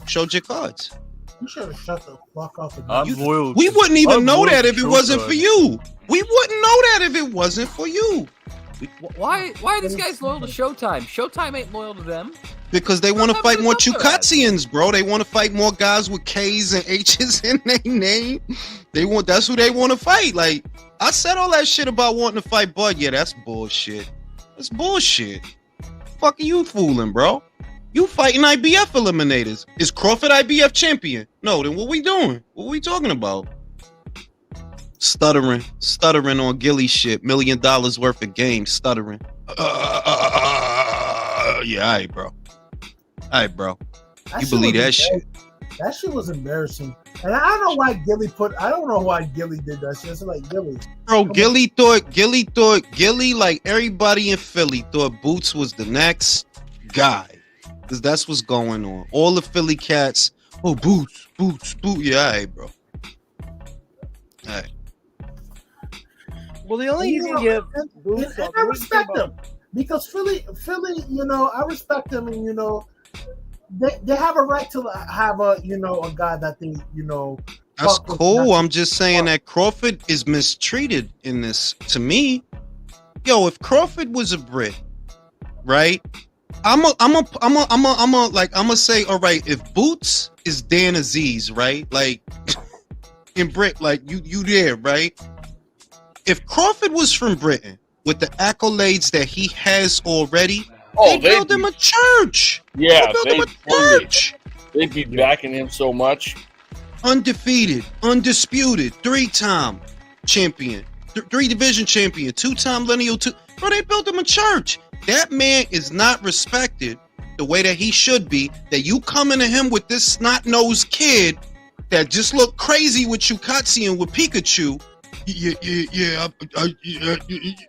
Showed your cards. You should have shut the fuck up. We wouldn't even know that if it wasn't for you. We wouldn't know that if it wasn't for you. Why are these guys loyal to Showtime? Showtime ain't loyal to them. Because they want to fight more Chukatsians, bro. They want to fight more guys with K's and H's in their name. That's who they want to fight. Like, I said all that shit about wanting to fight Bud. Yeah, that's bullshit. That's bullshit. Fuck are you fooling, bro? You fighting IBF eliminators. Is Crawford IBF champion? No, then what we doing? What we talking about? Stuttering on Gilly shit. $1 million worth of game. Stuttering. Yeah, all right, bro. You believe that shit? That shit was embarrassing. And I don't know why Gilly did that shit. It's like Gilly. Bro, Gilly, like everybody in Philly, thought Boots was the next guy. Because that's what's going on. All the Philly cats, Boots. Yeah, all right, bro. All right. Well, the only you can give Boots, and I respect them. Because Philly, I respect them, and they have a right to have a guy that they That's cool. I'm just saying that Crawford is mistreated in this. To me, if Crawford was a Brit, right? I'm gonna say, all right, if Boots is Dan Aziz, right? Like in Brit, like you there, right? If Crawford was from Britain with the accolades that he has already, they build him a church. Yeah, they'd be backing him so much. Undefeated, undisputed, 3-time champion, 3-division champion, 2-time lineal 2. Bro, they built him a church. That man is not respected the way that he should be. That you coming to him with this snot-nosed kid that just look crazy with Chukatsi and with Pikachu. Yeah. All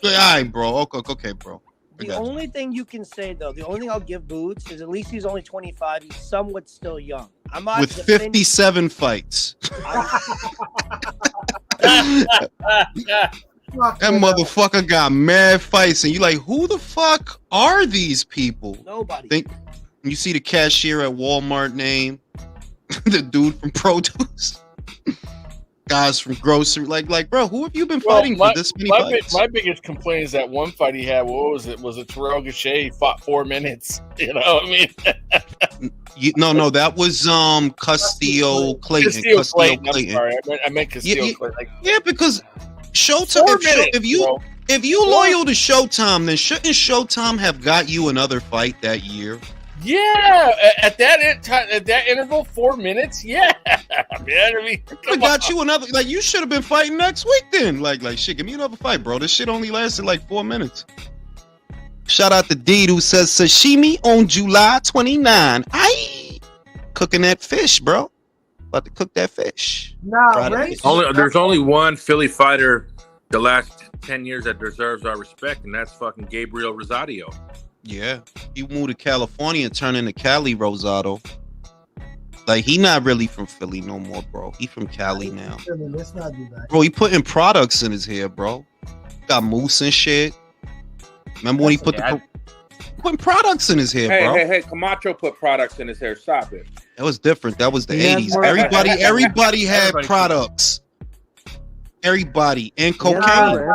right, bro. Okay, bro. The only thing you can say, though, the only thing I'll give Boots is at least he's only 25. He's somewhat still young. I'm not with 57 fights. That motherfucker got mad fights, and you like, who the fuck are these people? Nobody. You see the cashier at Walmart name, the dude from produce, guys from grocery, like, bro, who have you been fighting for this many fights? My biggest complaint is that one fight he had. What was it? Was it Terrell Gache? He fought 4 minutes. You know what I mean? No, that was Castillo Clayton. Castillo Clayton. I'm sorry, I meant Castillo Clayton. Yeah, because Showtime. If you loyal to Showtime, then shouldn't Showtime have got you another fight that year? Yeah, at that interval, 4 minutes. Yeah, man. I mean, I got you another. Like, you should have been fighting next week then. Like shit. Give me another fight, bro. This shit only lasted like 4 minutes. Shout out to Deed who says sashimi on July 29. Aye, cooking that fish, bro. About to cook that fish. There's only one Philly fighter the last 10 years that deserves our respect, and that's fucking Gabriel Rosado. Yeah, he moved to California and turned into Cali Rosado. Like, he not really from Philly no more, bro. He from Cali now. Let's not do that. Bro, he putting products in his hair, bro. Got mousse and shit. Remember when he putting products in his hair, bro? Hey, Camacho put products in his hair. Stop it. That was different. That was the 80s. Everybody had products. Everybody and cocaine.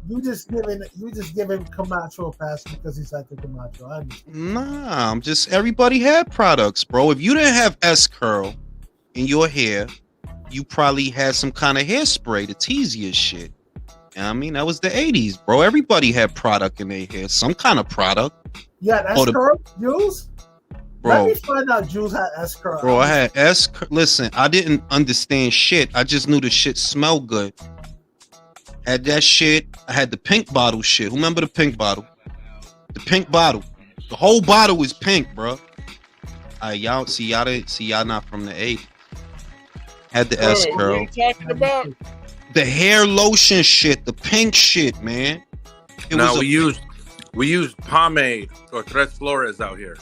You just giving Camacho a pass because he's like the Camacho. Nah, I'm just, everybody had products, bro. If you didn't have S-curl in your hair, you probably had some kind of hairspray to tease your shit. You know what I mean? That was the 80s, bro. Everybody had product in their hair, some kind of product. Yeah, S-curl, Jules. Let me find out Jules had S-curl. Bro, I had S-curl. Listen, I didn't understand shit. I just knew the shit smelled good. Had that shit. I had the pink bottle shit. Who remember the pink bottle? The pink bottle. The whole bottle was pink, bro. Y'all not from the 80s. Had the S-curl. What are you talking about? The hair lotion shit, the pink shit, man. We used pomade or Tres Flores out here.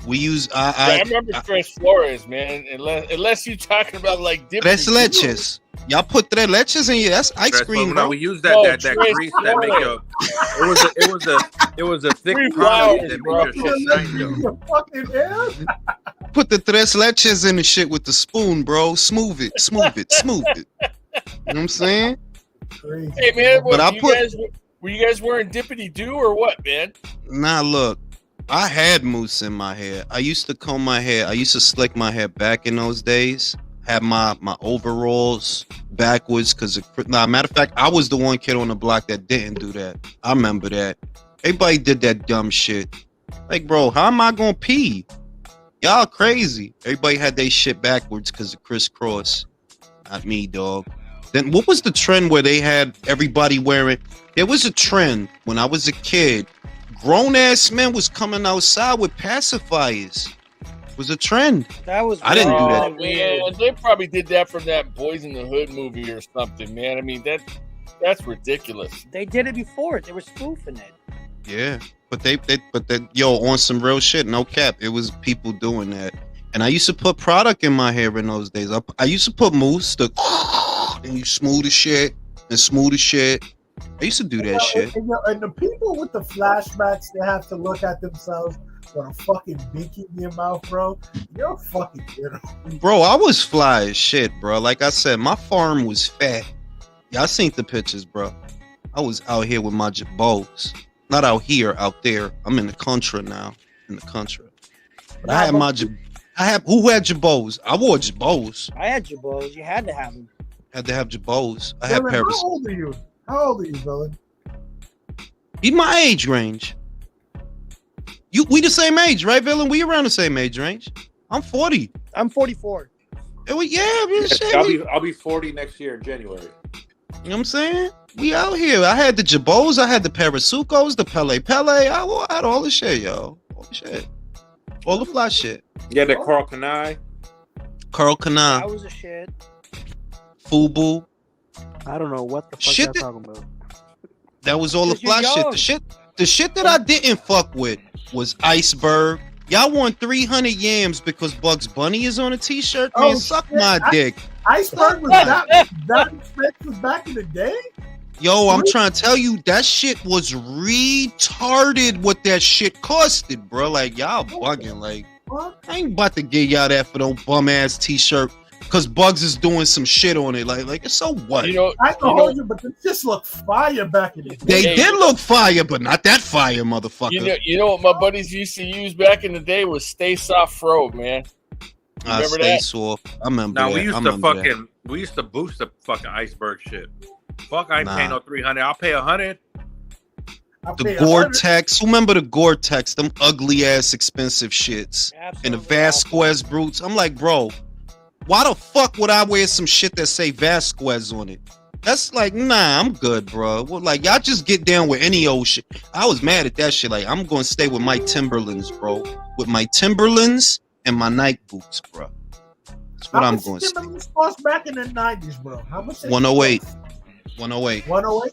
We use I remember Tres Flores, man. Unless you're talking about like Tres Leches. Y'all put Tres Leches in here. That's ice cream. No, we used that grease that make you. It was a thick powder that made your shit shine. Put the Tres Leches in the shit with the spoon, bro. Smooth it. You know what I'm saying? Hey man, Were you guys wearing dippity doo or what, man? Nah, look, I had mousse in my hair. I used to comb my hair. I used to slick my hair back in those days. Had my overalls backwards because, matter of fact, I was the one kid on the block that didn't do that. I remember that. Everybody did that dumb shit. Like, bro, how am I gonna pee? Y'all crazy. Everybody had their shit backwards because of crisscross. Not me, dog. Then what was the trend where they had everybody wearing? There was a trend when I was a kid. Grown ass men was coming outside with pacifiers. It was a trend. That was. I didn't do that. Man, they probably did that from that Boys in the Hood movie or something, man. I mean that's ridiculous. They did it before. They were spoofing it. Yeah, but yo, on some real shit, no cap. It was people doing that, and I used to put product in my hair in those days. I used to put mousse, and you smooth the shit and smooth the shit. I used to do that shit. And the people with the flashbacks, they have to look at themselves with a fucking binky in your mouth, bro. You're fucking weirdo. Bro, I was fly as shit, bro. Like I said, my farm was fat. Y'all seen the pictures, bro. I was out here with my jabos. Not out here, out there. I'm in the country now. In the country. But I had my who had jabos? I wore jabos. I had jabos. You had to have them. Had to have jabos. I had Paris. How old are you? How old are you, villain? He's my age range. We the same age, right, villain? We around the same age range. I'm 40. I'm 44. I'll be 40 next year in January. You know what I'm saying? We out here. I had the jabos. I had the Parasucos, the Pele. I had all the shit, yo. All the shit. All the fly shit. Yeah, the Carl Kanai. That was a shit. Fubu. I don't know what the fuck shit you're talking about. That was all the fly shit. The shit that I didn't fuck with was Iceberg. Y'all want 300 yams because Bugs Bunny is on a t-shirt? Man, suck my dick. Iceberg was that expensive back in the day? Yo, I'm trying to tell you, that shit was retarded what that shit costed, bro. Like, y'all bugging. Like, I ain't about to get y'all that for no bum-ass t-shirt because Bugs is doing some shit on it. Like so what? I don't hold you, but they just look fire back in the day. They did look fire, but not that fire, motherfucker. You know what my buddies used to use back in the day was Stay Soft Fro, man. Remember that? Soft. I remember now, that. we used to boost the fucking Iceberg shit. Fuck, I ain't paying no 300. I'll pay 100. The Gore-Tex. Remember the Gore-Tex? Them ugly ass expensive shits. Absolutely. And the Vasquez Brutes. I'm like, bro, why the fuck would I wear some shit that say Vasquez on it? That's like, nah, I'm good, bro. Well, like, y'all just get down with any old shit. I was mad at that shit. Like, I'm going to stay with my Timberlands, bro. With my Timberlands and my Nike boots, bro. That's what I'm going to say. Timberlands cost back in the 90s, bro? How much? 108. 108. 108?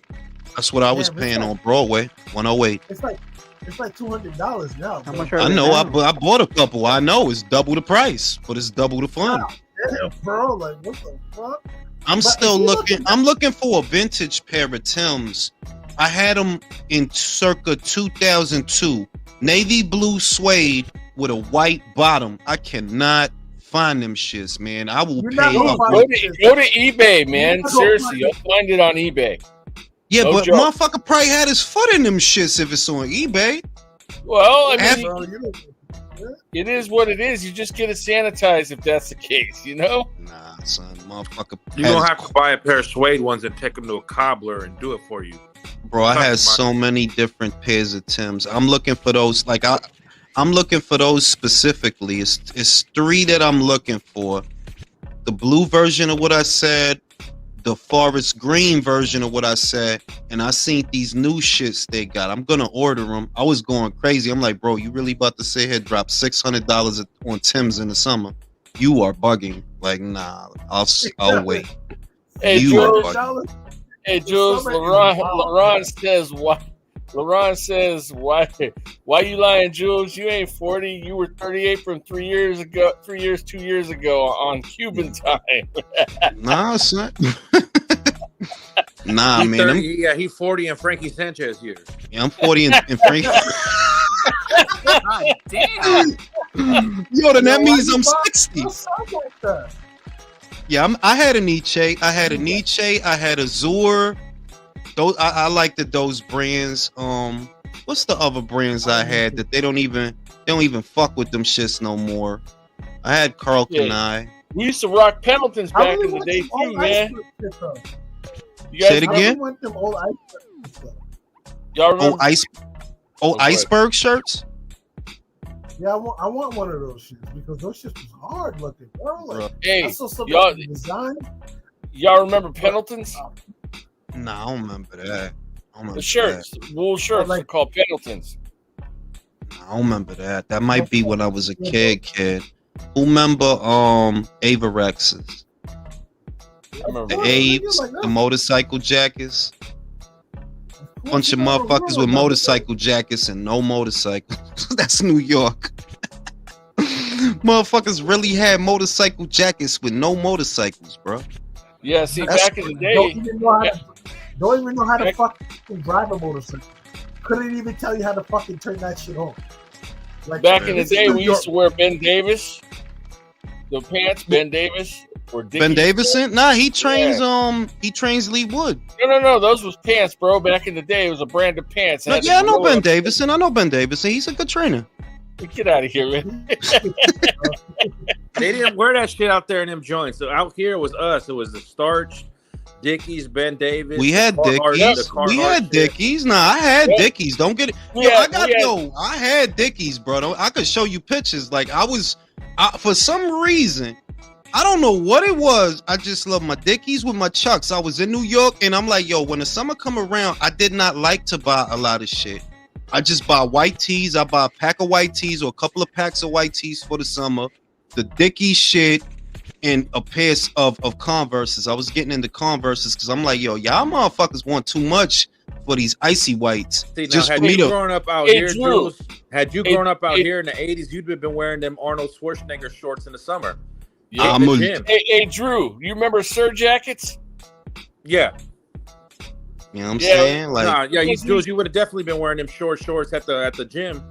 That's what I was paying on Broadway. 108. It's like $200 now. How much I know. I bought a couple. I know it's double the price, but it's double the fun. Yeah, bro. Like, what the fuck? I'm still looking. I'm looking for a vintage pair of Timbs. I had them in circa 2002. Navy blue suede with a white bottom. I cannot find them shits, man. I will pay up. Go to eBay, man. Seriously, you'll find it on eBay. Yeah, no but joke. Motherfucker probably had his foot in them shits if it's on eBay. Well, I mean, it is what it is. You just get it sanitized if that's the case, you know? Nah, son, motherfucker. You don't have to buy a pair of suede ones and take them to a cobbler and do it for you. Bro, I had so many different pairs of Timbs. I'm looking for those. Like, I'm looking for those specifically. It's three that I'm looking for. The blue version of what I said, the forest green version of what I said, and I seen these new shits they got. I'm gonna order them. I was going crazy. I'm like, bro, you really about to sit here drop $600 on Timbs in the summer? You are bugging. Like, nah, I'll wait. Hey, Jules, Laurent says why you lying, Jules? You ain't 40. You were 38 from 2 years ago on Cuban time. Nah, son. Nah, man. 30, yeah, he's 40 in Frankie Sanchez years. Yeah, I'm 40 in Frankie. God damn. Yo, then that means I'm 60. Yeah, I had a Nietzsche. I had a Zur. Those I liked those brands. What's the other brands I had that they don't even fuck with them shits no more? I had Carl Kanai. We used to rock Pendletons back in the day too, man. You guys say it again? Y'all remember? Iceberg shirts? Yeah, I want one of those shits because those shits was hard looking, bro. Like, hey, I saw y'all, design. Y'all remember Pendletons? Nah, I don't remember that. The shirts, wool shirts, are called Pendletons. I don't remember that. That might be when I was a kid. Who remember Avarexes? The Aves, the motorcycle jackets. Bunch of motherfuckers with motorcycle jackets and no motorcycles. That's New York. Motherfuckers really had motorcycle jackets with no motorcycles, bro. Yeah, see, back in the day, don't even know how to fucking drive a motorcycle. Couldn't even tell you how to fucking turn that shit on. Like, back in the day, we used to wear Ben Davis. The pants, Ben Davis. Or Ben Davison? Nah, he trains Lee Wood. No, those was pants, bro. Back in the day, it was a brand of pants. No, yeah, I know Ben Davison. He's a good trainer. Get out of here, man. They didn't wear that shit out there in them joints. So out here it was us. It was the starched Dickies, Ben Davis. We had Dickies. Nah, I had Dickies. Don't get it. I had Dickies, bro. I could show you pictures. Like for some reason, I don't know what it was. I just love my Dickies with my Chucks. I was in New York and I'm like, yo, when the summer come around, I did not like to buy a lot of shit. I just buy white tees. I buy a pack of white tees or a couple of packs of white tees for the summer. The Dickies shit and a pair of Converses. I was getting into Converses because I'm like, yo, y'all motherfuckers want too much for these icy whites. See, now, had you grown up out here, Jules, had you grown up out here in the 80s, you'd have been wearing them Arnold Schwarzenegger shorts in the summer. Yeah, hey, Drew, you remember Sir Jackets? Yeah. You know what I'm saying? Like, Jules, you would have definitely been wearing them shorts at the gym,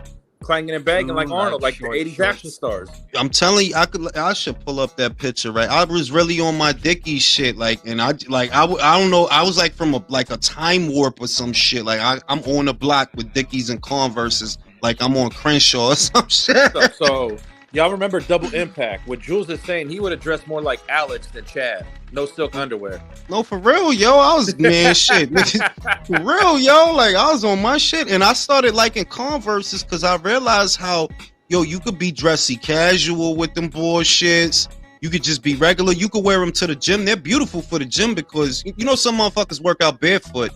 clanging and banging like Arnold, like the 80s action stars. I'm telling you, I should pull up that picture, right? I was really on my Dickies shit, like, and I don't know, I was like from a time warp or some shit. Like I'm on the block with Dickies and Converses, like I'm on Crenshaw or some shit. So y'all remember Double Impact? What Jules is saying, he would have dressed more like Alex than Chad. No silk underwear. No, for real, yo. I was shit. For real, yo. Like I was on my shit, and I started liking Converses because I realized how, yo, you could be dressy casual with them bullshits. You could just be regular. You could wear them to the gym. They're beautiful for the gym because you know some motherfuckers work out barefoot.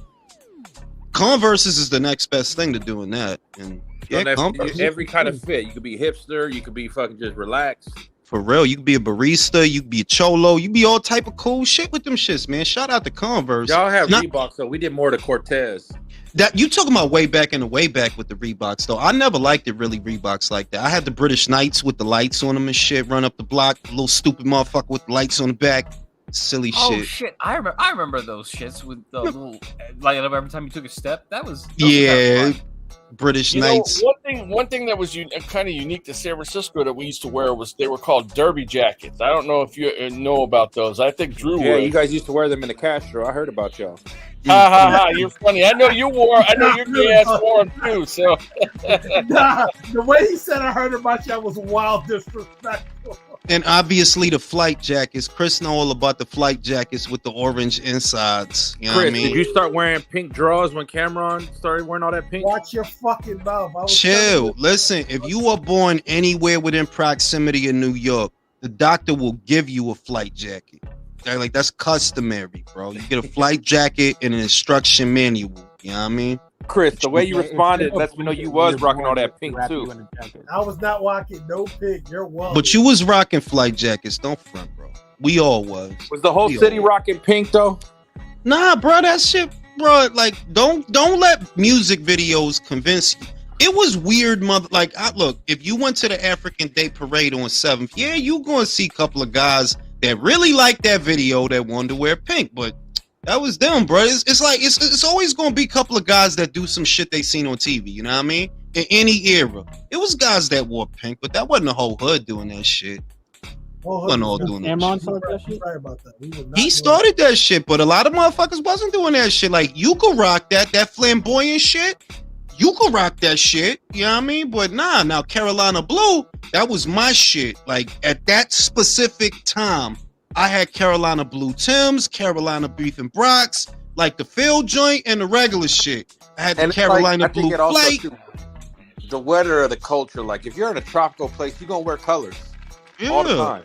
Converses is the next best thing to doing that, and every kind of fit. You could be hipster. You could be fucking just relaxed. For real, you could be a barista, you could be a cholo, you be all type of cool shit with them shits, man. Shout out to Converse. Y'all have Reeboks, though. We did more to Cortez. That you talking about way back with the Reeboks, though. I never liked it really Reeboks like that. I had the British Knights with the lights on them and shit, run up the block, little stupid motherfucker with lights on the back. Silly shit. Oh shit! I remember those shits with the little, like every time you took a step. That was British Knights. One thing that was kind of unique to San Francisco that we used to wear was they were called derby jackets. I don't know if you know about those. I think Drew. Yeah, you guys used to wear them in the Castro. I heard about y'all. Ha ha ha! You're funny. I know your gay ass wore them too. So nah, the way he said I heard about y'all was wild disrespectful. And obviously the flight jackets. Chris know all about the flight jackets with the orange insides. You know what I mean? Did you start wearing pink drawers when Cameron started wearing all that pink? Watch your fucking mouth. Chill. Listen, if you are born anywhere within proximity of New York, the doctor will give you a flight jacket. Like that's customary, bro. You get a flight jacket and an instruction manual. You know what I mean? Chris, the way you responded lets me know you was rocking all that pink too. I was not rocking no pink. You're welcome. But you was rocking flight jackets. Don't front, bro. We all was. Was the whole city rocking pink though? Nah, bro. That shit, bro. Like, don't let music videos convince you. It was weird, look. If you went to the African Day Parade on 7th, yeah, you gonna see a couple of guys that really like that video that wanted to wear pink, but. That was them, bro. It's always gonna be a couple of guys that do some shit they seen on TV. You know what I mean? In any era, it was guys that wore pink, but that wasn't the whole hood doing that shit. Wasn't all doing that Amon shit. started that shit? Sorry about that. We were not He doing started that shit, but a lot of motherfuckers wasn't doing that shit. Like, you could rock that flamboyant shit. You could rock that shit. You know what I mean? But nah, now Carolina Blue, that was my shit. Like, at that specific time, I had Carolina Blue Timbs, Carolina Beef and Brox, like the field joint and the regular shit. I had the Carolina Blue Flight. The weather or the culture. Like, if you're in a tropical place, you're going to wear colors all the time.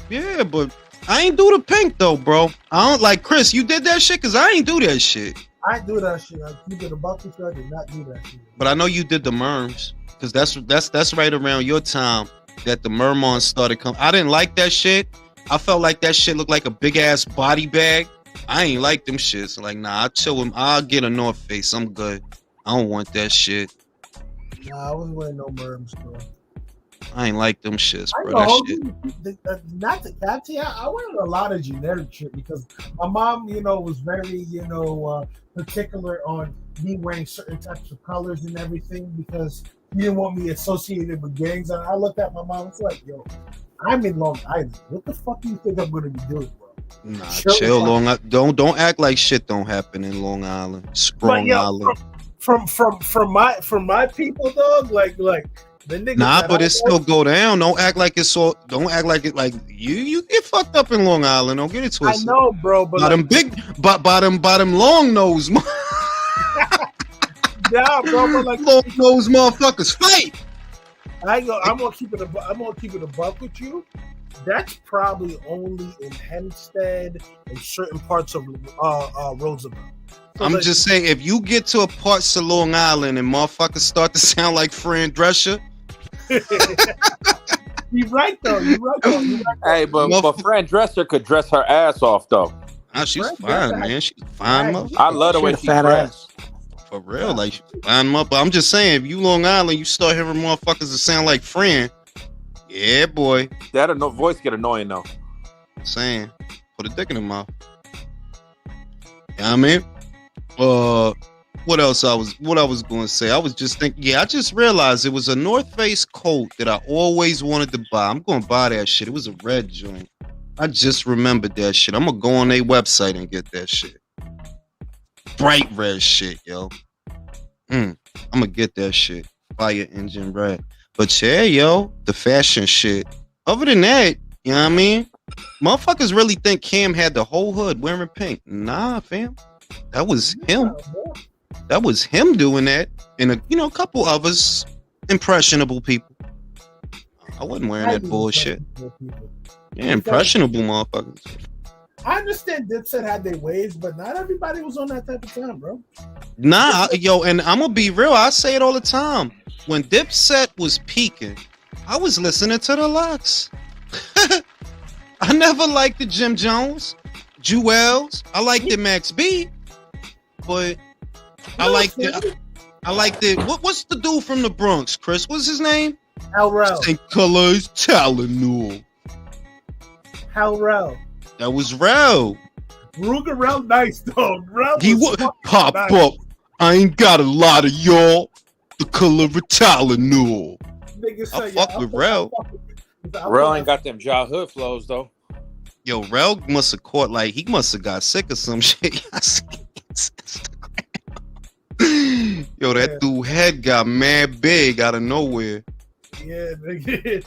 Yeah, but I ain't do the pink, though, bro. I don't like Chris. You did that shit? Because I ain't do that shit. I do that shit. You did a bucket, I did not do that shit. But I know you did the Merms. Because that's right around your time that the Mermons started coming. I didn't like that shit. I felt like that shit looked like a big ass body bag. I ain't like them shits. Like, nah, I'll chill with him. I'll get a North Face. I'm good. I don't want that shit. Nah, I wasn't wearing no Merms, bro. I ain't like them shits, bro. Not the cat. I wear a lot of generic shit because my mom, was very, particular on me wearing certain types of colors and everything because she didn't want me associated with gangs. And I looked at my mom and was like, yo, I'm in Long Island. What the fuck do you think I'm gonna be doing, bro? Nah, chill. Long Island. Don't act like shit don't happen in Long Island. Sprung Island. From my people, dog. Like the niggas. Nah, but it still go down. Don't act like it's so. Don't act like it. Like you get fucked up in Long Island. Don't get it twisted. I know, bro. But them big, bottom long nose. Yeah, bro. But like long nose motherfuckers fight. I'm gonna keep it a buck with you. That's probably only in Hempstead and certain parts of Roosevelt. So I'm just saying, if you get to a parts of Long Island and motherfuckers start to sound like Fran Drescher. You're right though. Hey, but Fran Drescher could dress her ass off though. She's fine, man. She's fine, motherfucker. I love the way she dressed. For real, like line them up. But I'm just saying, if you Long Island, you start hearing motherfuckers that sound like Fran. Yeah, boy. That voice get annoying though. Saying, put a dick in the mouth. You know what I mean? What else I was going to say? I was just thinking. Yeah, I just realized it was a North Face coat that I always wanted to buy. I'm going to buy that shit. It was a red joint. I just remembered that shit. I'm gonna go on their website and get that shit. Bright red shit, yo. I'm gonna get that shit. Fire engine red. But yeah, yo, the fashion shit. Other than that, you know what I mean? Motherfuckers really think Cam had the whole hood wearing pink. Nah, fam. That was him. That was him doing that. And a couple others, impressionable people. I wasn't wearing that bullshit. Yeah, impressionable motherfuckers. I understand Dipset had their waves, but not everybody was on that type of time, bro. Nah, yo, and I'm gonna be real. I say it all the time. When Dipset was peaking, I was listening to the Locks. I never liked the Jim Jones, Jewels. I liked the Max B, but I liked it. What's the dude from the Bronx, Chris? What's his name? Hellrell. Same color as Tylenol. Hellrell. That was Rel. Ruger Rel, nice though. He would pop nice. Up. I ain't got a lot of y'all. The color of Tylenol. I fuck with Rel. Rel ain't got them Ja Hood flows though. Yo, Rel must have caught he must have got sick of some shit. Yo, that dude head got mad big out of nowhere. Yeah, nigga.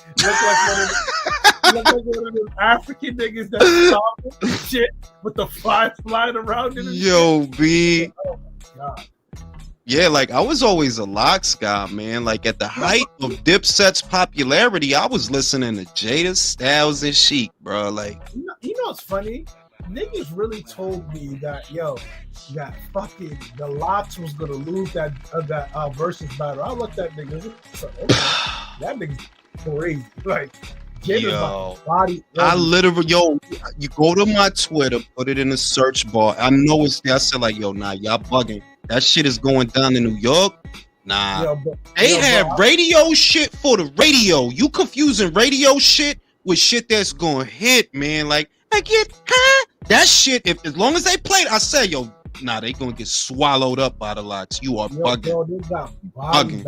Look like one of those African niggas that stop shit with the flies flying around in his Yo, B. Oh my God. Yeah, I was always a Locks guy, man. At the height of Dipset's popularity, I was listening to Jada, Styles, and Chic, bro. You know what's funny? Niggas really told me that that fucking the Locks was gonna lose that versus battle. I looked at niggas. That nigga's crazy. Yo, body. I literally, you go to my Twitter, put it in the search bar. I know it's there. I said yo, nah, y'all bugging. That shit is going down in New York. Nah, they have radio shit for the radio. You confusing radio shit with shit that's going to hit, man. I get that shit. As long as they play it, I say, yo, nah, they gonna get swallowed up by the Locks. You are bugging. Yo, they got bugging.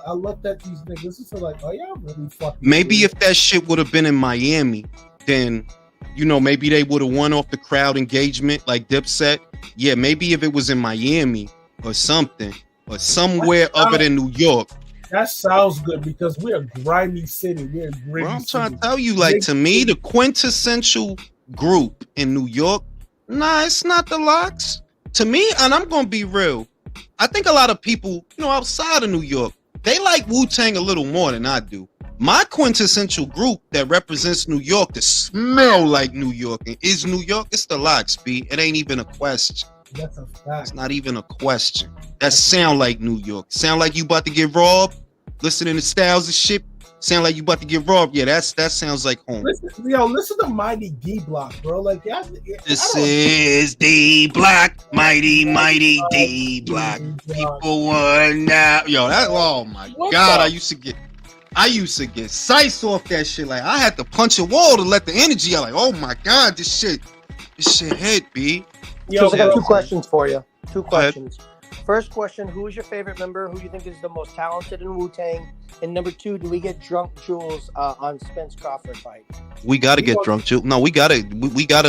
I looked at these niggas and said oh, y'all really fucking. Maybe if that shit would have been in Miami, then, you know, maybe they would have won off the crowd engagement like Dipset. Yeah, maybe if it was in Miami or something, or somewhere other than New York. That sounds good because we're a grimy city. We're a gritty I'm trying city. to tell you, like, to me, the quintessential group in New York, nah, it's not the Locks. To me, and I'm going to be real, I think a lot of people, you know, outside of New York, they like Wu-Tang a little more than I do. My quintessential group that represents New York, that smell like New York and is New York, it's the Locks, B. It ain't even a question. That's a fact. It's not even a question. That sound like New York. Sound like you about to get robbed? Listening to Styles and shit? Sound like you about to get robbed? Yeah, that sounds like home. Listen to Mighty D Block, bro. Like, this is D Block, mighty D Block. People were now, yo. That, oh my God, I used to get sights off that shit. Like, I had to punch a wall to let the energy out. Like, oh my God, this shit hit, B. Yo, I got two questions for you. Two questions. First question, who is your favorite member? Who do you think is the most talented in Wu-Tang? And number two, do we get drunk Jules on Spence Crawford fight? We got to get drunk Jules. No, we got to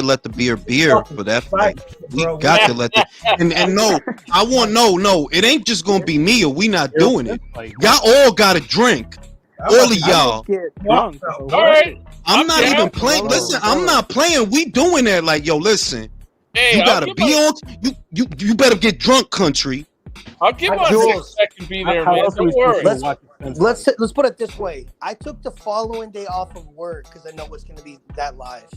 let the beer for that fight. We got to let the and no, I want no. It ain't just gonna be me or we not doing it. Y'all all got to drink. All of y'all. All right. I'm not even playing. Listen, I'm not playing. We doing that. Like, yo, listen. Hey, you gotta be on. You better get drunk, country. I'll give on 6 seconds. Be there, man. Don't worry. Let's put it this way. I took the following day off of work because I know it's gonna be that live.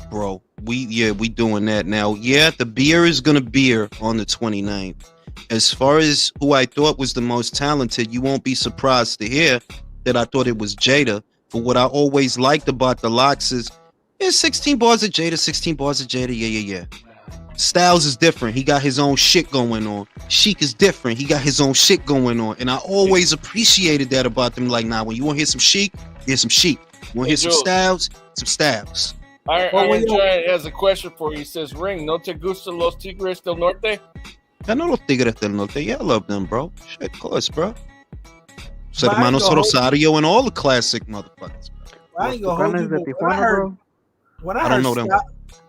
Bro, we doing that now. Yeah, the beer is gonna beer on the 29th. As far as who I thought was the most talented, you won't be surprised to hear that I thought it was Jada. But what I always liked about the Locks is 16 bars of Jada, 16 bars of Jada. Yeah. Styles is different. He got his own shit going on. Sheik is different. He got his own shit going on. And I always appreciated that about them. Like, nah, when you want to hear some Sheik, hear some Sheik. You want to hear some Styles? Some Styles. Iron Giant has a question for you. He says, Ring, ¿no te gustan los Tigres del Norte? I know los Tigres del Norte. Yeah, I love them, bro. Shit, of course, bro. Hermanos Rosario and all the classic motherfuckers. I ain't gonna hold you,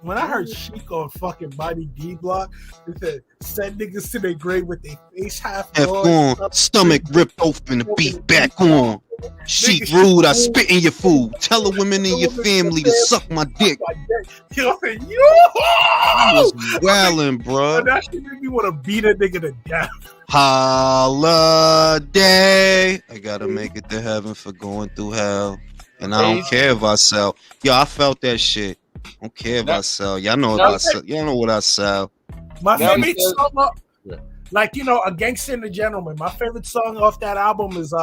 when I heard Sheik on fucking Mighty D Block, it said, send niggas to their grave with their face half on, stomach ripped open, the beat back on. Sheik rude, I spit in your food. Tell the women in your family to suck my dick. Yo! I was wildin', bro. That shit made me want to beat a nigga to death. Holiday. I gotta make it to heaven for going through hell. And I don't care if I sell. Yo, I felt that shit. I don't care if I sell. Y'all know what I sell. Y'all know what I sell. My favorite song, like, you know, A Gangster and a Gentleman. My favorite song off that album is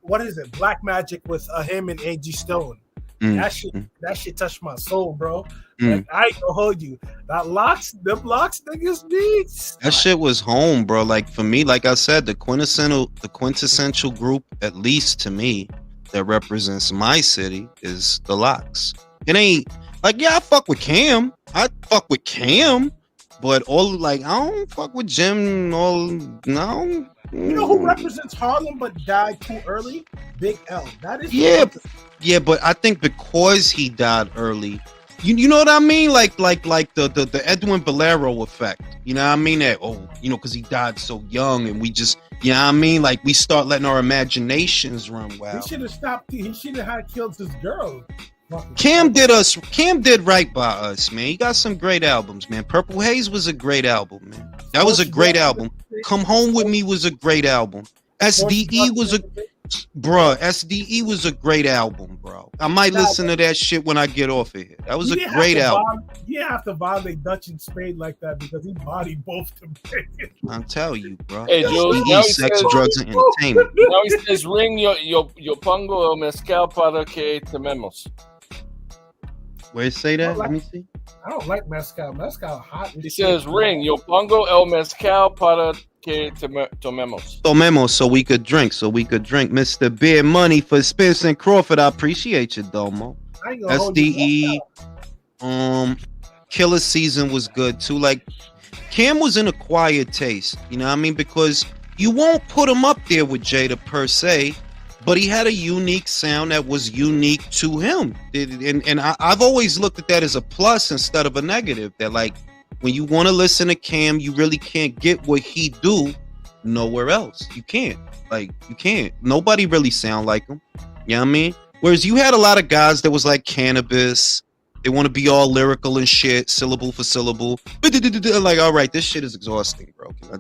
what is it? Black Magic with him and Angie Stone. That shit touched my soul, bro. Like, I ain't gonna hold you. Them Locks niggas beats. That shit was home, bro. Like, for me, like I said, the quintessential group, at least to me, that represents my city is the Locks. It ain't like, yeah, I fuck with Cam. But all, like, I don't fuck with Jim. No. You know who represents Harlem but died too early? Big L. That is but I think because he died early, you know what I mean? Like the Edwin Bolero effect. You know what I mean? That because he died so young, and we just, you know what I mean? Like, we start letting our imaginations run wild. He should have stopped. He should have had killed his girl. Cam did right by us, man. He got some great albums, man. Purple Haze was a great album, man. That was a great album. Come Home With Me was a great album. SDE was a great album, bro. I might listen to that shit when I get off of here. That was a great album. You have to violate Dutch and Spade like that because he bodied both them. I'll tell you, bro. Hey, Joe, sex, drugs, and entertainment. Now he says, Ring, yo pongo el mezcal para que tememos. Where you say that? Let me see. I don't like mezcal. Mezcal hot. He says, Ring, yo pongo el mezcal para que tomemos. Tomemos, so we could drink. Mr. Beer Money for Spence and Crawford. I appreciate you, Domo. SDE. Killer Season was good too. Like, Cam was in a quiet taste. You know what I mean? Because you won't put him up there with Jada per se. but he had a unique sound that was unique to him. And I've always looked at that as a plus instead of a negative. That like when you want to listen to Cam, you really can't get what he do nowhere else. You can't. Like you can't. Nobody really sound like him. You know what I mean? Whereas you had a lot of guys that was like Cannabis. They want to be all lyrical and shit, syllable for syllable. Like, all right, this shit is exhausting, bro. I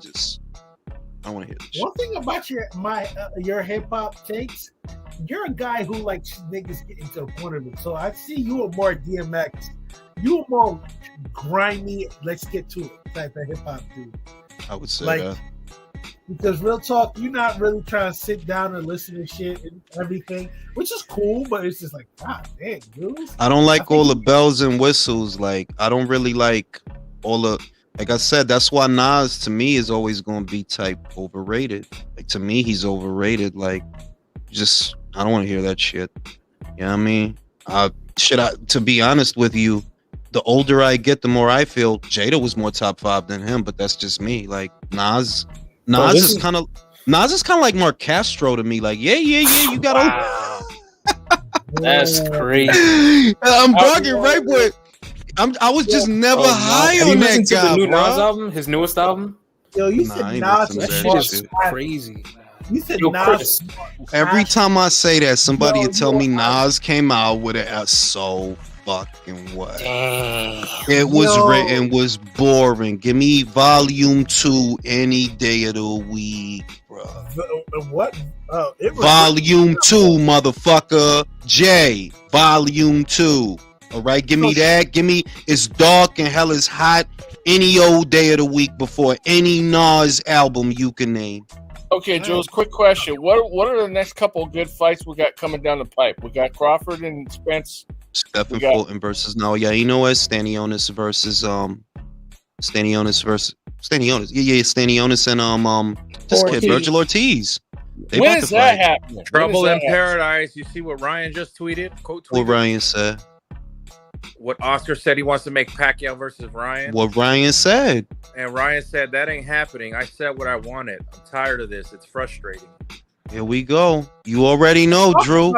don't want to hear this shit. One thing about your hip hop takes, you're a guy who likes niggas getting to the point of it. So I see you are more DMX. You are more grimy, let's get to it type of hip hop dude. I would say like, that. Because real talk, you're not really trying to sit down and listen to shit and everything, which is cool, but it's just like, God damn, dude. I don't like all the bells and whistles. Like, I don't really like all the, like I said, that's why Nas to me is always going to be type overrated. Like, to me, he's overrated. Like, just, I don't want to hear that shit. You know what I mean? To be honest with you, the older I get, the more I feel Jada was more top 5 than him, but that's just me. Like, Nas is kind of like Mark Castro to me. Like, yeah, you gotta. Wow. That's crazy. I'm bugging, right? But I was just never high on that guy, the new bro. Nas album, his newest album. Yo, you said Nas. That shit is crazy. You said Yo, Nas. Every time I say that, somebody will tell me Nas came out with it so fucking what? It was written was boring. Give me volume 2 any day of the week, bro. What? Volume 2, motherfucker. J. Volume 2. All right, give me that. Give me It's Dark and Hell is Hot any old day of the week before any Nas album you can name. Okay, Jules, quick question. What are the next couple of good fights we got coming down the pipe? We got Crawford and Spence. Stephen Fulton versus Stanionis versus Stanionis and this kid Virgil Ortiz. When is that happening? Trouble in Paradise. You see what Ryan just tweeted? What Ryan said. What Oscar said he wants to make Pacquiao versus Ryan. What Ryan said. And Ryan said that ain't happening. I said what I wanted. I'm tired of this. It's frustrating. Here we go. You already know, Drew.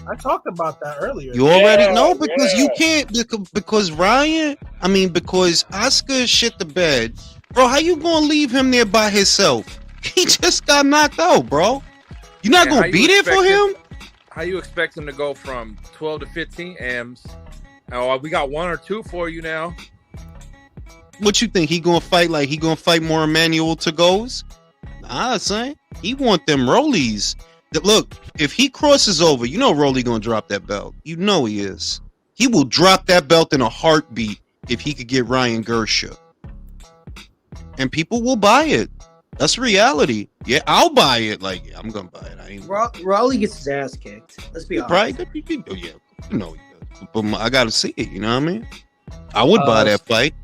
I talked about that earlier. You already know because you can't because Oscar shit the bed. Bro, how you gonna leave him there by himself? He just got knocked out, bro. You're not gonna be there for him? How you expect him to go from 12 to 15 M's? Oh, we got 1 or 2 for you now. What you think? He gonna fight more Emmanuel to goes? Nah, son. He want them rollies. Look, if he crosses over, you know Rolly gonna drop that belt. You know he is. He will drop that belt in a heartbeat if he could get Ryan Garcia. And people will buy it. That's reality. Yeah, I'll buy it. Like, yeah, I'm gonna buy it. Raleigh gets his ass kicked. Let's be honest. Right? Oh, yeah, you know he does. But I gotta see it. You know what I mean? I would buy that fight.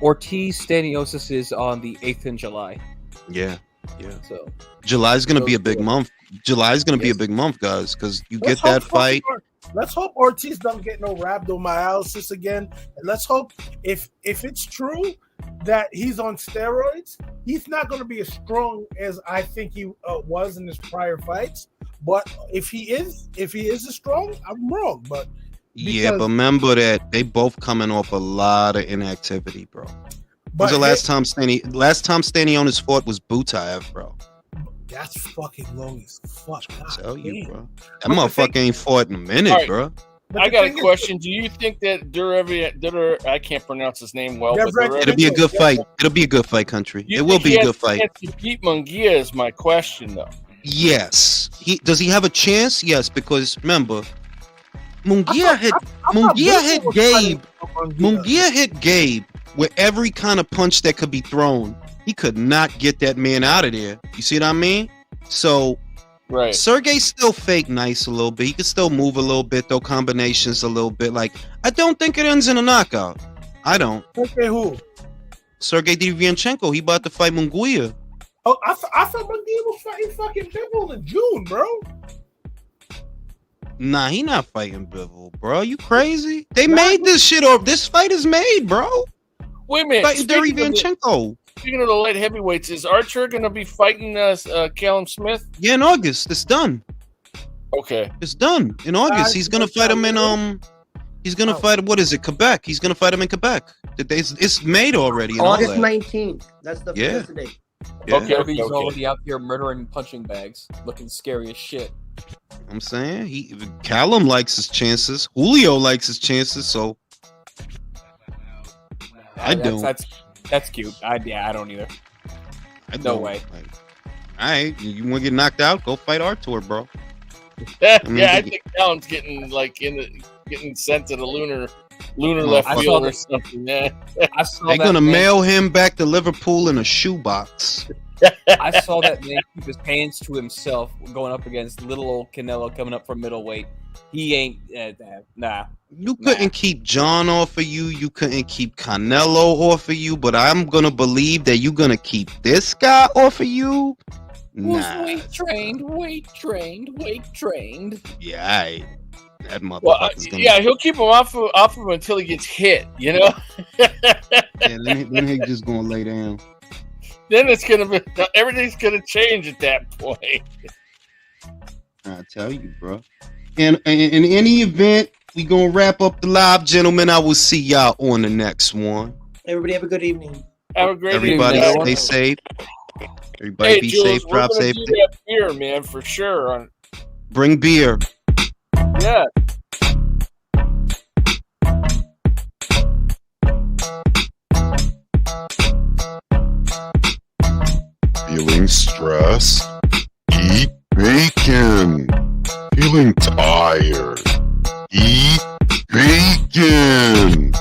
Ortiz Stanionis is on the 8th in July. Yeah. So July's gonna be a big month. July's gonna be a big month, guys, because you get that fight. Let's hope Ortiz don't get no rhabdomyolysis again. And let's hope if it's true that he's on steroids, he's not going to be as strong as I think he was in his prior fights. But if he is as strong, I'm wrong. But remember that they both coming off a lot of inactivity, bro. When's the last time Stanionis fought was Butaev, bro? That's fucking long as fuck. I tell you, bro. That motherfucker ain't fought in a minute, bro. I got a question. Do you think that I can't pronounce his name well, but it'll be a good fight. It'll be a good fight, country. It will be a good fight. Pete Munguia is my question, though. Yes. Does he have a chance? Yes, because remember, Munguia hit Gabe with every kind of punch that could be thrown. He could not get that man out of there. You see what I mean? So, right. Sergey's still fake nice a little bit. He can still move a little bit, though combinations a little bit. Like, I don't think it ends in a knockout. I don't. Okay, who? Sergey Devianchenko. He about to fight Munguia. Oh, I thought Munguia was fighting fucking Bivol in June, bro. Nah, he not fighting Bivol, bro. You crazy? They made this shit up. This fight is made, bro. Wait a minute. Fighting Devianchenko. Speaking of the light heavyweights, is Archer going to be fighting Callum Smith? Yeah, in August. It's done. Okay. It's done in August. He's gonna fight him in He's gonna fight. What is it? Quebec. He's gonna fight him in Quebec. It's made already. August 19th. That's the yeah. That's the date. Yeah. Okay. He's already out here murdering punching bags, looking scary as shit. I'm saying Callum likes his chances. Julio likes his chances. So I don't. That's cute. I don't either. No way. Like, all right, you want to get knocked out? Go fight Artur, bro. I think Callum's getting getting sent to the lunar left field or something. Yeah. They're gonna mail him back to Liverpool in a shoebox. I saw that man keep his hands to himself going up against little old Canelo coming up from middleweight. He ain't nah. You couldn't keep John off of you. You couldn't keep Canelo off of you. But I'm gonna believe that you're gonna keep this guy off of you. Nah. Who's weight trained. Yeah, that motherfucker's well, yeah, he'll keep him off of him until he gets hit. You know. Then he's just gonna lay down. Then everything's gonna change at that point. I tell you, bro. And in any event, we gonna wrap up the live, gentlemen. I will see y'all on the next one. Everybody have a good evening. Have a great Everybody evening. stay safe. Everybody be Jules, safe. Drop safe. Do that beer, man, for sure. Bring beer. Yeah. Feeling stressed? Eat bacon. Feeling tired? Eat bacon.